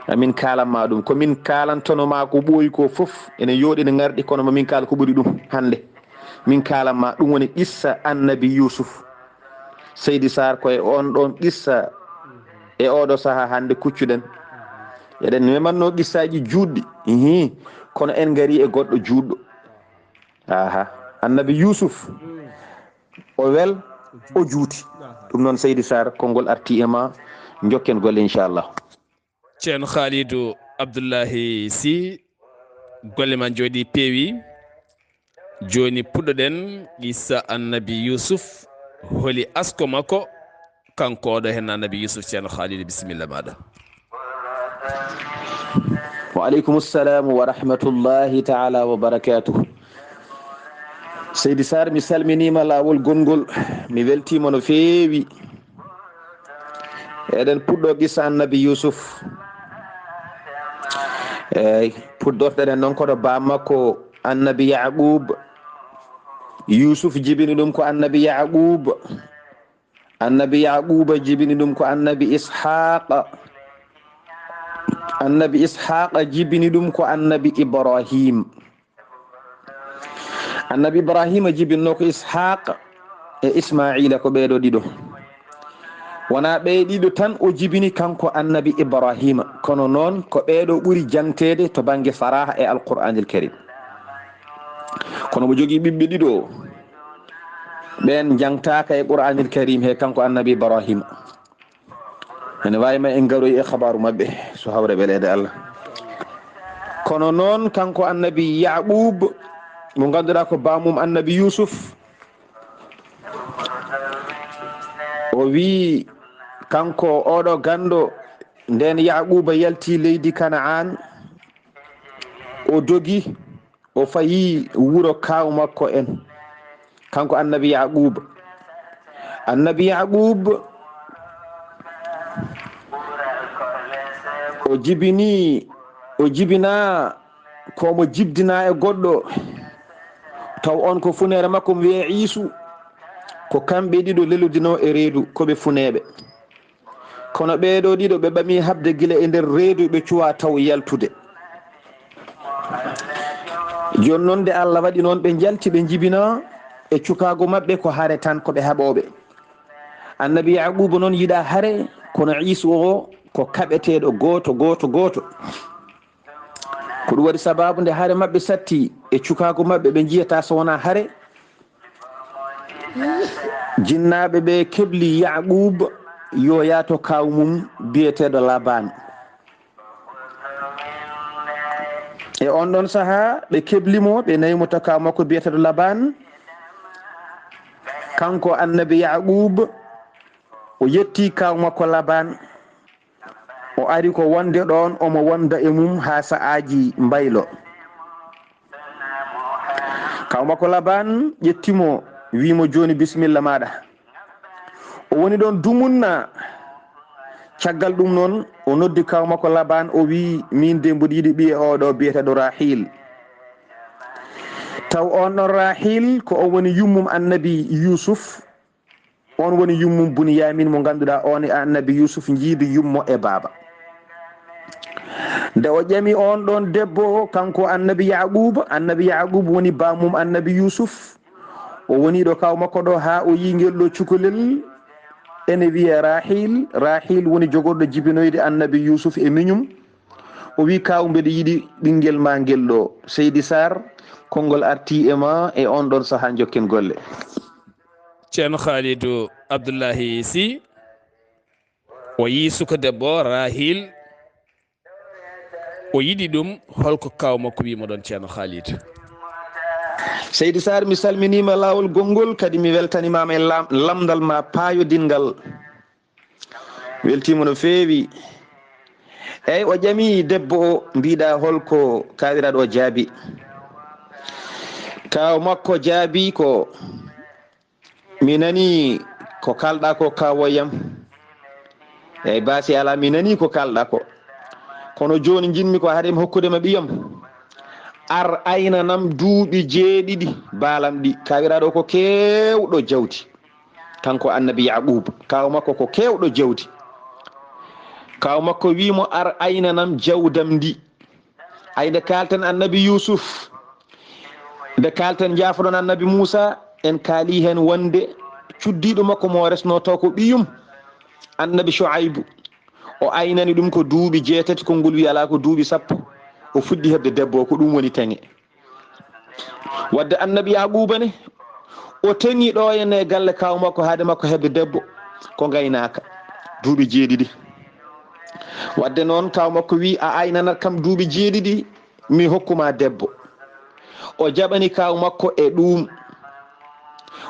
amin kalanma ɗum komin kalantonoma ko ɓooyi ko foof ene yooɗi ne garɗi, kono momin kala ko ɓuuri ɗum hande. min kalanma ɗum woni qissa annabi Yusuf. Seydi Sar koye on ɗon qissa e oɗo saaha hande kuccuɗen. eɗen memanno qissaji juɗɗi, kono en gari e goɗɗo juɗɗo. annabi Yusuf o wel o juuti. ɗum noon Seydi Sar konngol arti e ma, jokken golle inchallah. ceerno Khalidou Abdullahi Sy, golle ma jooɗi peewi. joni puɗɗoɗen qissa annabi Yusuf, holi asko makko kanko oɗo hen annabi Yusuf. ceerno Khalidou bisimilla maɗa. wa aleykum salam wa rahmatullahi taala wa barakatuh. Seydi Sar mi salminima lawol gongol, mi weltima no feewi. eɗen puɗɗo qissa annabi Yusuf. puɗɗorɗen noon koɗo bammakko annabi Yaqub. Yusuf jibini ɗum ko annabi Yaqub, annabi Yaquba jibini ɗum ko annabi Ishaqa, annabi Ishaqa jibini ɗum ko annabi Ibrahim, annabi Ibrahima jibinno ko Ishaq e Ismaila, ko ɓeɗo ɗiɗo. wona ɓe ɗiɗo tan o jibini kanko annabi Ibrahima, kono noon ko ɓeɗo ɓuuri jangtede to banggue faraha e alqur'anil karim. kono mo jogui ɓiɓɓe ɗiɗo ɓen jangtaka e qur'anil karim he kanko annabi Ibrahima. ene wawima en garoy e habaru mabɓe so hawre welede Allah. kono noon kanko annabi Yaqub mo ganduɗa ko bamum annabi Yusuf, o wi kanko oɗo gando nden yaquba yalti leydi kana'an o dogi o fayi wuro kaw makko en kanko annabi yaquba o jibina komo jibdina e goɗɗo taw on ko funere makko mo wiye iisu ko kamɓe ɗiɗo leludino e reedu koɓe funeɓe kono ɓeɗo ɗiɗo ɓe ɓami habde gila e nder reedu ɓe cuwa taw yaltude joni noon de Allah waɗi noon ɓe jalti ɓe jibina e cukago mabɓe ko haare tan koɓe haɓoɓe annabi yaquba noon yiɗa haare kono iisu o ko kaɓeteɗo goto ko ɗum waɗi sababu nde haare mabɓe satti e cukago mabɓe ɓe jiyata so wona haare jinnaɓe ɓe kebli yaquba yo yaato kaw mum biyeteɗo laban e on ɗon saaha ɓe keblimo ɓe nayimo to kaw makko biyeteɗo laban kanko annabi yaquba o yetti kaw makko laban o ari ko wonde ɗon omo wonda e mum ha sa'aji mbaylo kaw makko laban ƴettimo wimo joni bisimilla maɗa o woni ɗon dumunna caggal ɗum noon o noddi kaw makko laban o wi min de mboɗo yiɗi ɓiye oɗo biyeteɗo rahil taw on ɗon rahil ko o woni yummum annabi yusuf on woni yummum bunyamin mo ganduɗa on e annabi yusuf jiidu yummo e baaba nde o ƴami on ɗon debbo kanko annabi yaquba woni bamum annabi yusuf o woni ɗo kaw makko ɗo ha o yi ngel ɗo cukalel ene wiye rahil woni jogorɗo jibinoyde annabi yusuf e miñum o wi kaw mbeɗa yiɗi ɓinguel ma ngel ɗo Seydi Saar konngol arti e ma e on ɗon saaha jokken golle ceerno Khalidou Abdullahi Sy o yi suka debbo rahil o yiɗi ɗum holko kaw makko wimo ɗon ceerno Khalidou Seydi Saar mi salminima lawol gongol kadi mi weltanimama e lamdal ma payodingal weltima no feewi eyyi o ƴami debbo o mbiɗa holko kawiraɗo o jaabi kaw makko jaabi ko mi nani ko kalɗa ko kawoyam eyyi baasi ala mi nani ko kalɗa ko kono joni jinmi ko haademi hokkudema ɓiyam ar aynanam duuɓi 7 baalam ɗi kawiraɗo ko kewɗo jawdi kanko annabi yaquba kaw makko ko kewɗo jawdi kaw makko wimo ar aynanam jawdam ndi ay nde kalten annabi yusuf nde kalten jafoɗon annabi moussa en kaali hen wonde cuddiɗo makko mo resno taw ko ɓiyum annabi Shuaybu o aynani ɗum ko duuɓi 8 konngol wi ala ko duuɓi 10 o fuɗɗi hebde debbo ko ɗum woni teŋe wadde annabi yaquba ne o teŋi ɗo ene galle kaw makko haade makko hebde debbo ko gaynaka duuɓi 7 wadde noon kaw makko wi a aynanat kam duuɓi 7 mi hokkuma debbo o jaɓani kaw makko e ɗum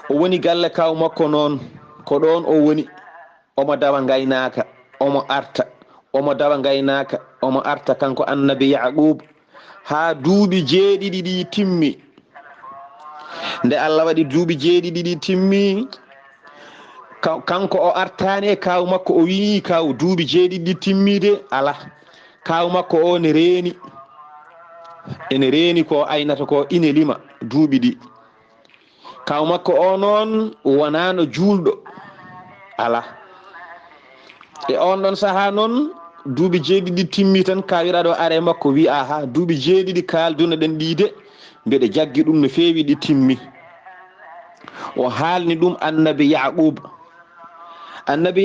o woni galle kaw makko noon ko ɗon o woni omo dawa gaynaka omo arta omo dawa gaynaka omo arta kanko annabi yaquba ha duuɓi 7 ɗi timmi nde Allah waɗi duuɓi 7 ɗi timmi kanko o artani e kaw makko o wi kaw duuɓi 7 ɗi timmide ala kaw makko o ne reeni ko aynata ko ine lima duuɓi ɗi kaw makko o noon wonano julɗo ala e on ɗon saaha noon duuɓi 7 ɗi timmi tan kawiraɗo are makko wi aha duuɓi 7 ɗi kalduna ɗen ɗide mbeɗa jaggi ɗum no feewi ɗi timmi o haalni ɗum annabi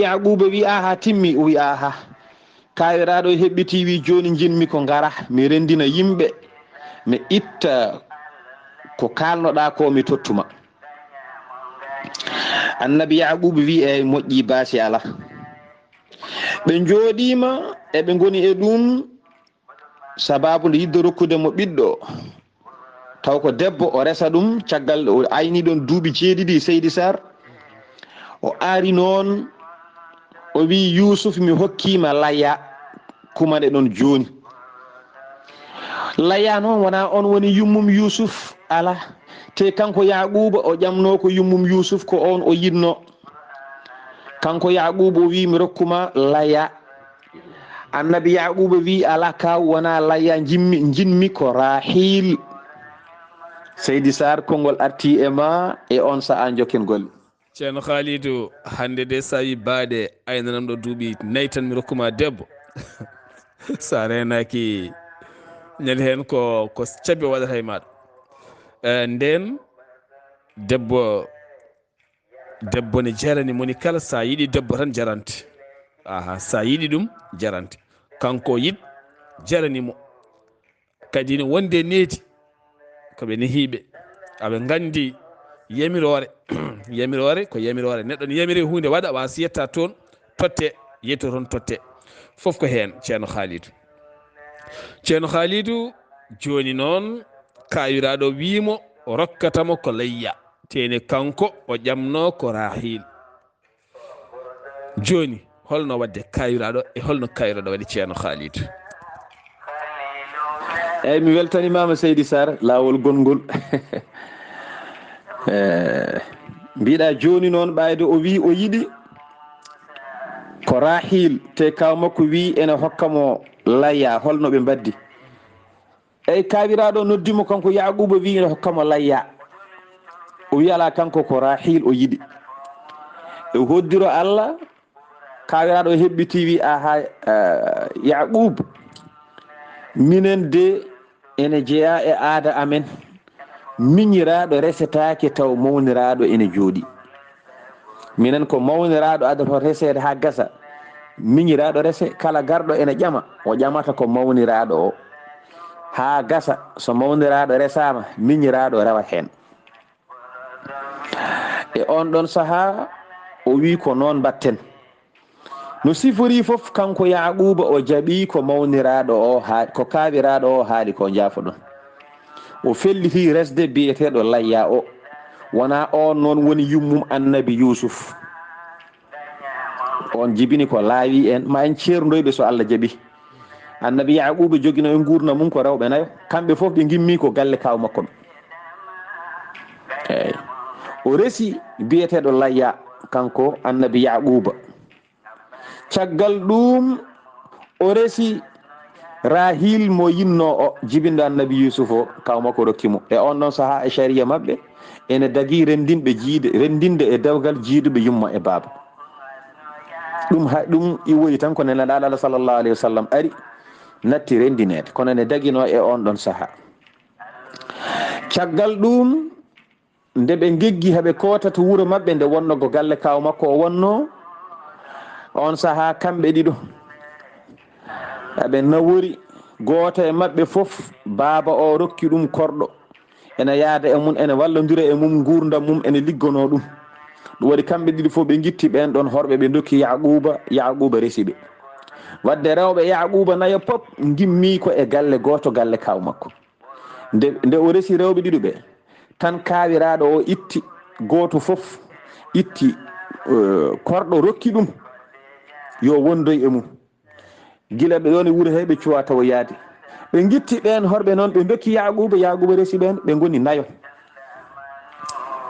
yaquba wi aha timmi o wi aha kawiraɗo heɓɓiti wi joni jinmi ko ngara mi rendina yimɓe mi itta ko kalnoɗa ko mi tottuma annabi yaquba wi e moƴƴi baasi ala ɓe jooɗima eɓe goni e ɗum sababu nde yidde rokkude mo ɓiɗɗo taw ko debbo o resa ɗum caggal o ayni ɗon duuɓi 7 Seydi Saar o ari noon o wi Yusuf mi hokkima laya kumane ɗon joni. laya noon wona on woni yummum Yusuf, ala, te kanko Yaquba o ƴamno ko yummum Yusuf ko on o yinno. kanko Yaquba o wi mi rokkuma laya. annabi Yaquba wi ala ka wona laya jinmi ko Rahil. Seydi Saar konngol arti e ma e on sa'a jokken golle. ceerno Khalidou hande de sa wi baade aynanam ɗo duuɓi nayyi tan mi rokkuma debbo sa renaki ñande hen ko cabbi waɗata e maɗa. Nden debbo ne jarani moni kala sa yiɗi debbo tan jarante. aha sa yiɗi ɗum jarante. kanko yit jaranimo kadi ne wonde needi koɓe nehiɓe aɓe gandi yamirore yamirore ko yamirore. neɗɗo ne yamiri hunde waɗa wasa yetta toon totte yetto toon totte foof ko hen. ceerno Khalidou joni noon kayiraɗo wimo rokkatamo ko layya tene kanko o ƴamno ko Rahil. joni holno wadde kayiraɗo e holno kayiraɗo waɗi ceerno Khalidou? eyyi mi weltanimama Seydi Saar lawol gongol. mbiɗa joni noon ɓayde o wi o yiɗi ko Rahil te kaw makko wi ene hokkamo layya. holno ɓe mbaddi? eyyi kawiraɗo noddimo kanko Yaquba wi ene hokkamo layya. o wi ala kanko ko Rahil o yiɗi. e hoddiro Allah kawiraɗo heɓɓiti wi aha Yaqub minen de ene jeeya e aada amen miñiraɗo resetake taw mawniraɗo ene jooɗi. minen ko mawniraɗo adata resede ha gasa, miñiraɗo rese. kala garɗo ene ƴama o ƴamata ko mawniraɗo o ha gasa. so mawniraɗo resama miñiraɗo rewa hen. e on ɗon saaha o wi ko noon batten. no sifori foof kanko Yaquba o jaaɓi ko mawniraɗo o ko kawiraɗo o haali ko jaafo ɗon. o felliti resde biyeteɗo layya o. wona on noon woni yummum annabi Yusuf. on jibini ko laawi en ma en ceerdoyɓe so Allah jaaɓi. annabi Yaquba jogino e gurna mum ko rewɓe nayo. kamɓe foof ɓe gimmi ko galle kaw makko ɓe. eyyi o resi biyeteɗo layya kanko annabi Yaquba. caggal ɗum o resi Rahil mo yinno o jibindo annabi Yusuf o kaw makko rokkimo. e on ɗon saaha e sharia mabɓe ene dagui rendinde e dewgal jiiduɓe yumma e baaba. ɗum iwoyi tan ko neneɗaɗo Allah sallllahu alayhi wa sallam ari natti rendinede kono ne daguino e on ɗon saaha. caggal ɗum nde ɓe geggi haɓe kotata wuuro mabɓe nde wonno ko galle kaw makko o wonno on saaha kamɓe ɗiɗo aɓe nawori. goto e mabɓe foof baaba o rokki ɗum korɗo ene yaada e mum ene wallodira e mum gurdam mum ene liggono ɗum. ɗum waɗi kamɓe ɗiɗi foof ɓe guitti ɓen ɗon horɓe ɓe dokki Yaquba resi ɓe. wadde rewɓe Yaquba nayo pop gimmi ko e galle goto galle kaw makko. nde o resi rewɓe ɗiɗo ɓe tan kawiraɗo o itti goto foof itti korɗo rokki ɗum yo wondoy e mum. gila ɓe ɗon e wuuro he ɓe cuwa taw yaade. ɓe guitti ɓen horɓe noon ɓe dokki Yaquba resi ɓen ɓe goni nayo.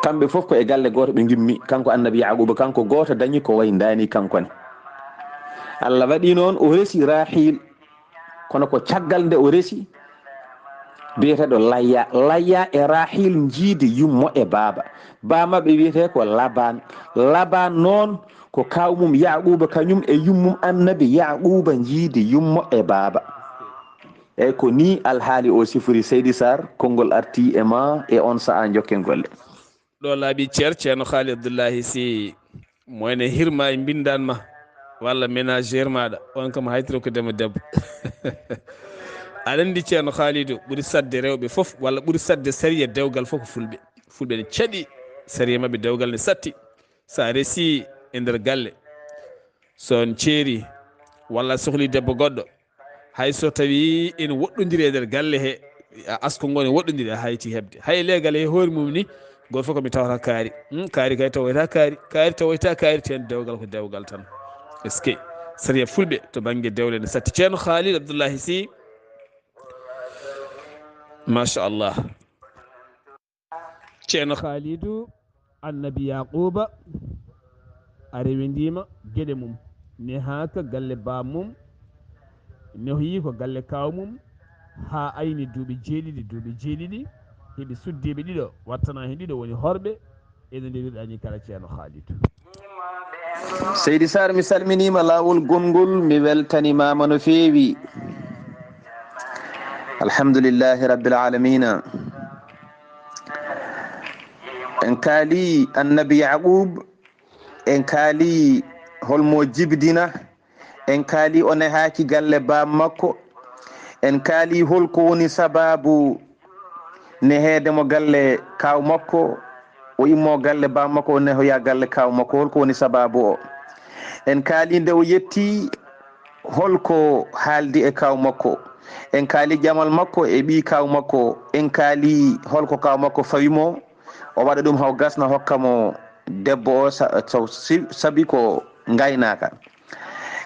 kamɓe foof ko e galle goto ɓe gimmi. kanko annabi Yaquba kanko goto dañi ko wayi dani kankone. Allah waɗi noon o resi Rahil kono ko caggal nde o resi biyeteɗo layya e Rahil jiidi yummo e baaba. bamaɓe wiyete ko Laban noon ko kawmum Yaquba kañum e yummum annabi Yaquba jiidi yummo e baaba. eyyi ko ni alhaali o sifori Seydi Saar konngol arti e ma e on sa'a jokken golle. ɗo laaɓi ceerno Khalid Abdullahi si moyne hirma e bindanma walla ménagére maɗa on kam haytiro ko dema debbo. aɗa andi ceerno Khalidou ɓuuri sadde rewɓe foof walla ɓuuri sadde sariya dewgal fof ko fulɓe ne caɗi sariya mabɓe dewgal ne satti. sa resi e nder galle son ceeri walla sohli debbo goɗɗo hay so tawi ene woɗɗodiri e nder galle he asko ngo ne woɗɗodiri a hayti hebde hay legal he hoore mum ni goto fof komi tawata kaari kaari kay tawoyta kaari tawoyta kaari ten dewgal ko dewgal tan est ce que saria fulɓe to banggue dewle ne satti ceerno Khalid Abdullahi Sy machallah ceerno Khalidou annabi Yaquba a rewidima gueɗe mum ne haka galle bam mum nehoyi ko galle kaw mum ha ayni duuɓi jeeɗiɗi heɓi suddiɓe ɗiɗo wattana hen ɗiɗo woni horɓe ene ndewiɗani kala ceerno Khalidou. Seydi Saar mi salminima lawol gongol mi weltanimama no feewi alhamdulillahi rabbil alamina en kaali annabi Yaqub en kaali holmo jibdina en kaali o nehaki galle bam makko en kaali holko woni sababu neheedemo galle kaw makko o immo galle bam makko o nehoya galle kaw makko holko woni sababu o en kaali nde o yetti holko haaldi e kaw makko en kaali ƴamal makko e ɓi kaw makko en kaali holko kaw makko fawimo o waɗa ɗum haw gasna hokkamo debbo o sabi ko gaynaka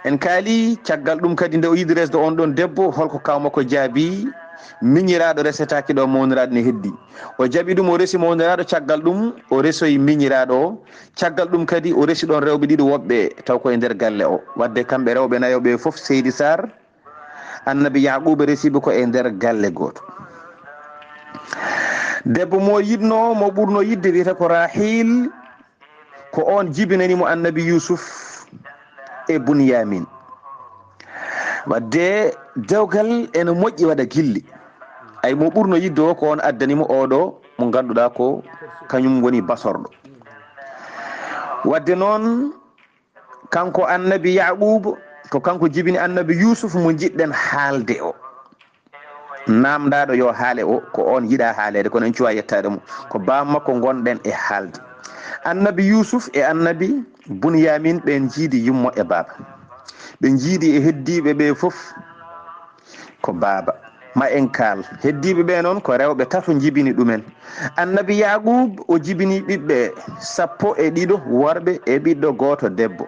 en kaali caggal ɗum kadi nde o yiɗi resde on ɗon debbo holko kaw makko jaabi miñiraɗo resetaki ɗo mawniraɗo ne heddi o jaaɓi ɗum o resi mawniraɗo caggal ɗum o resoyi miñiraɗo o caggal ɗum kadi o resi ɗon rewɓe ɗiɗi woɓɓe taw koye nder galle o wadde kamɓe rewɓe nayoɓe foof Seydi Saar annabi Yaquba resiɓe ko e nder galle goto debbo mo yiɗno mo ɓurno yidde wiyete ko Rahil ko on jibinanimo annabi Yusuf e Bunyamin wadde dewgal ene moƴƴi waɗa gilli ay mo ɓurno yidde o ko on addanimo oɗo mo ganduɗa ko kañum woni basorɗo wadde noon kanko annabi Yaqub ko kanko jibini annabi Yusuf mo jiɗɗen haalde o namdaɗo yo haale o ko on yiɗa haalede kono en cuwa yettade mo ko bammakko gonɗen e haalde annabi Yusuf e annabi Bunyamin ɓen jiidi yummo e baba ɓe jiidi e heddiɓe ɓe foof ko baba ma en kaal heddiɓe ɓe noon ko rewɓe tato jibini ɗumen annabi Yaqub o jibini ɓiɓɓe 12 worɓe e ɓiɗɗo goto debbo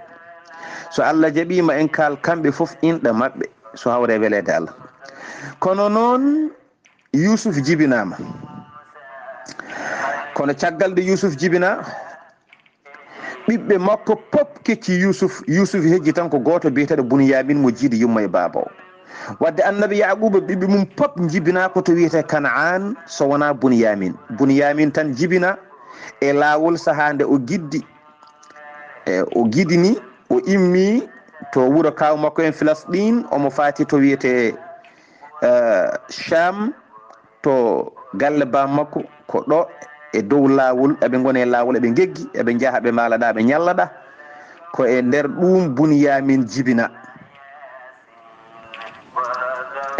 so Allah jaɓima en kaal kamɓe foof inɗa mabɓe so hawre welede Allah kono noon Yusuf jibinama kono caggal de Yusuf jibina ɓiɓɓe makko pop kecci Yusuf hejji tan ko goto biyeteɗo Bunyamin mo jiidi yummo e baba o wadde annabi Yaquba ɓiɓɓe mum pop jibina koto wiyete Kan'an so wona Bunyamin tan jibina e lawol sahande o giddi o gidini o immi to wuuro kaw makko en Filastin omo faati to wiyete Sham to galle bam makko ko ɗo e dow lawol eɓe gone lawol eɓe geggi eɓe jaaha ɓe malaɗa ɓe ñallaɗa ko e nder ɗum Bunyamin jibina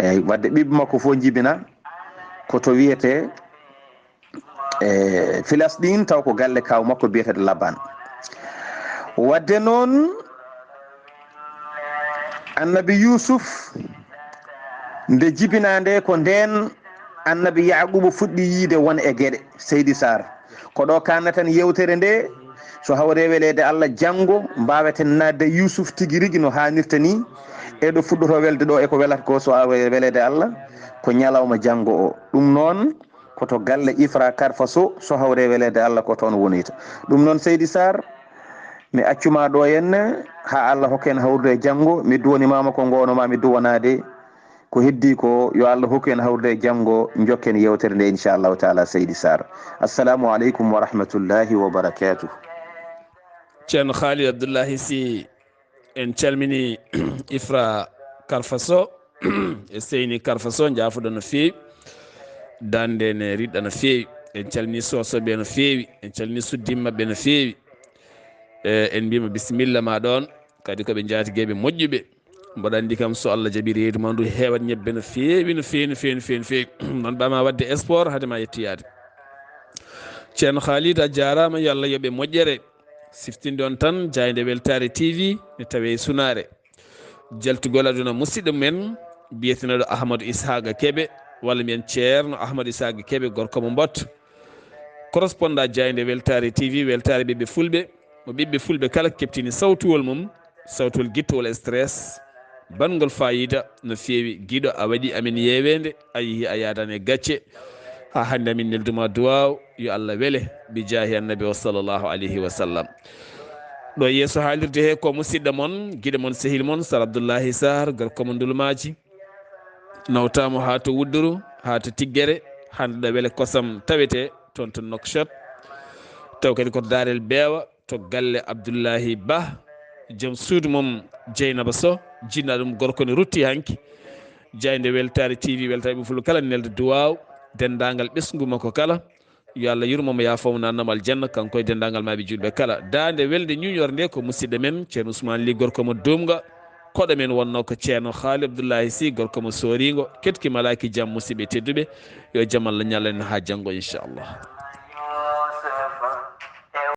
eyyi wadde ɓiɓɓe makko fof jibina koto wiyete Filastin taw ko galle kaw makko biyeteɗo Laban wadde noon annabi Yusuf nde jibina nde ko nden annabi Yaquba fuɗɗi yiide won e gueɗe Seydi Saar ko ɗo kannaten yewtere nde so hawre welede Allah janggo mbaweten nadde Yusuf tigui rigui no hannirta ni e ɗo fuɗɗoto welde ɗo eko welata ko so hawre welede Allah ko ñalawma janggo o ɗum noon koto galle Ifra Karfaso so hawre welede Allah ko toon wonita ɗum noon Seydi Saar mi accuma ɗo henne ha Allah hokken hawrude e janggo mi duwanimama ko gonoma mi duwanade ko heddi ko yo Allah hokku en hawrude e janggo jokken yewtere nde inchallahu taala Seydi Saar assalamu aleykum wa rahmatullahi wa barakatuh ceerno Khalid Abdullahi Sy en calmini Ifra Karfaso e Seyni Karfaso jaafuɗo no feewi dande ne riɗɗa no feewi en calmini sosoɓe no feewi en calmini suddima mabɓe no feewi en mbima bisimilla ma ɗon kadi koɓe jaatigueɓe moƴƴuɓe mboɗo andi kam so Allah jaaɓi reedu ma ndu hewat ñebbe no feewi noon ɓama wadde sport haadema yettiyade ceerno Khalid a jarama yo Allah yooɓe moƴƴere siftinde on tan Jayde Weltare TV ne tawe Sunare jaltugol aduna musidɗo men biyeteneɗo Ahmadou Ishaqa Keɓe walla mbiyen ceerno Ahmadou Ishaqa Keɓe gorko mo Mbotto correspondant jayde weltare tv weltare ɓiɓɓe fulɓe mo ɓiɓɓe fulɓe kala keɓtini sawtuwol mum sawtuwol guittowol stress bangol fayida no feewi guiɗo a waɗi amin yewede a yeehi a yadani e gacce ha hande amin nelduma duwaw yo Allah weele bi jaahi annabi o sallllahu alayhi wa sallam ɗo yeeso haalirde he ko musidɗo moon guiɗo moon sehil moon sar Abdullahi Saar gorko ndulmaji nawtamo ha to Wudduru ha to Tiggere hande ɗo weele kosam tawete toon to Nouakchott taw kadi koto daarel beewa to galle Abdullahi Ba joom suudu mum Dieynaba Sow jinna ɗum gorko ne rutti hanki jayde weltare tv weltare ɓe fulo kala nelde duwaw dendagal ɓesgu makko kala yo Allah yurmomo yafomo nannamo aljanna kanko e dendagal maɓe julɓe kala dande welde ñuñorde nde ko musidɗo men ceerno Ousmane Ly gorko mo Dumga koɗo men wonno ko ceerno Haali Abdoullahi Sy gorko mo Sorigo ketki malaki jaam musidɓe tedduɓe yo jaam Allah ñallan ha janggo inchallah.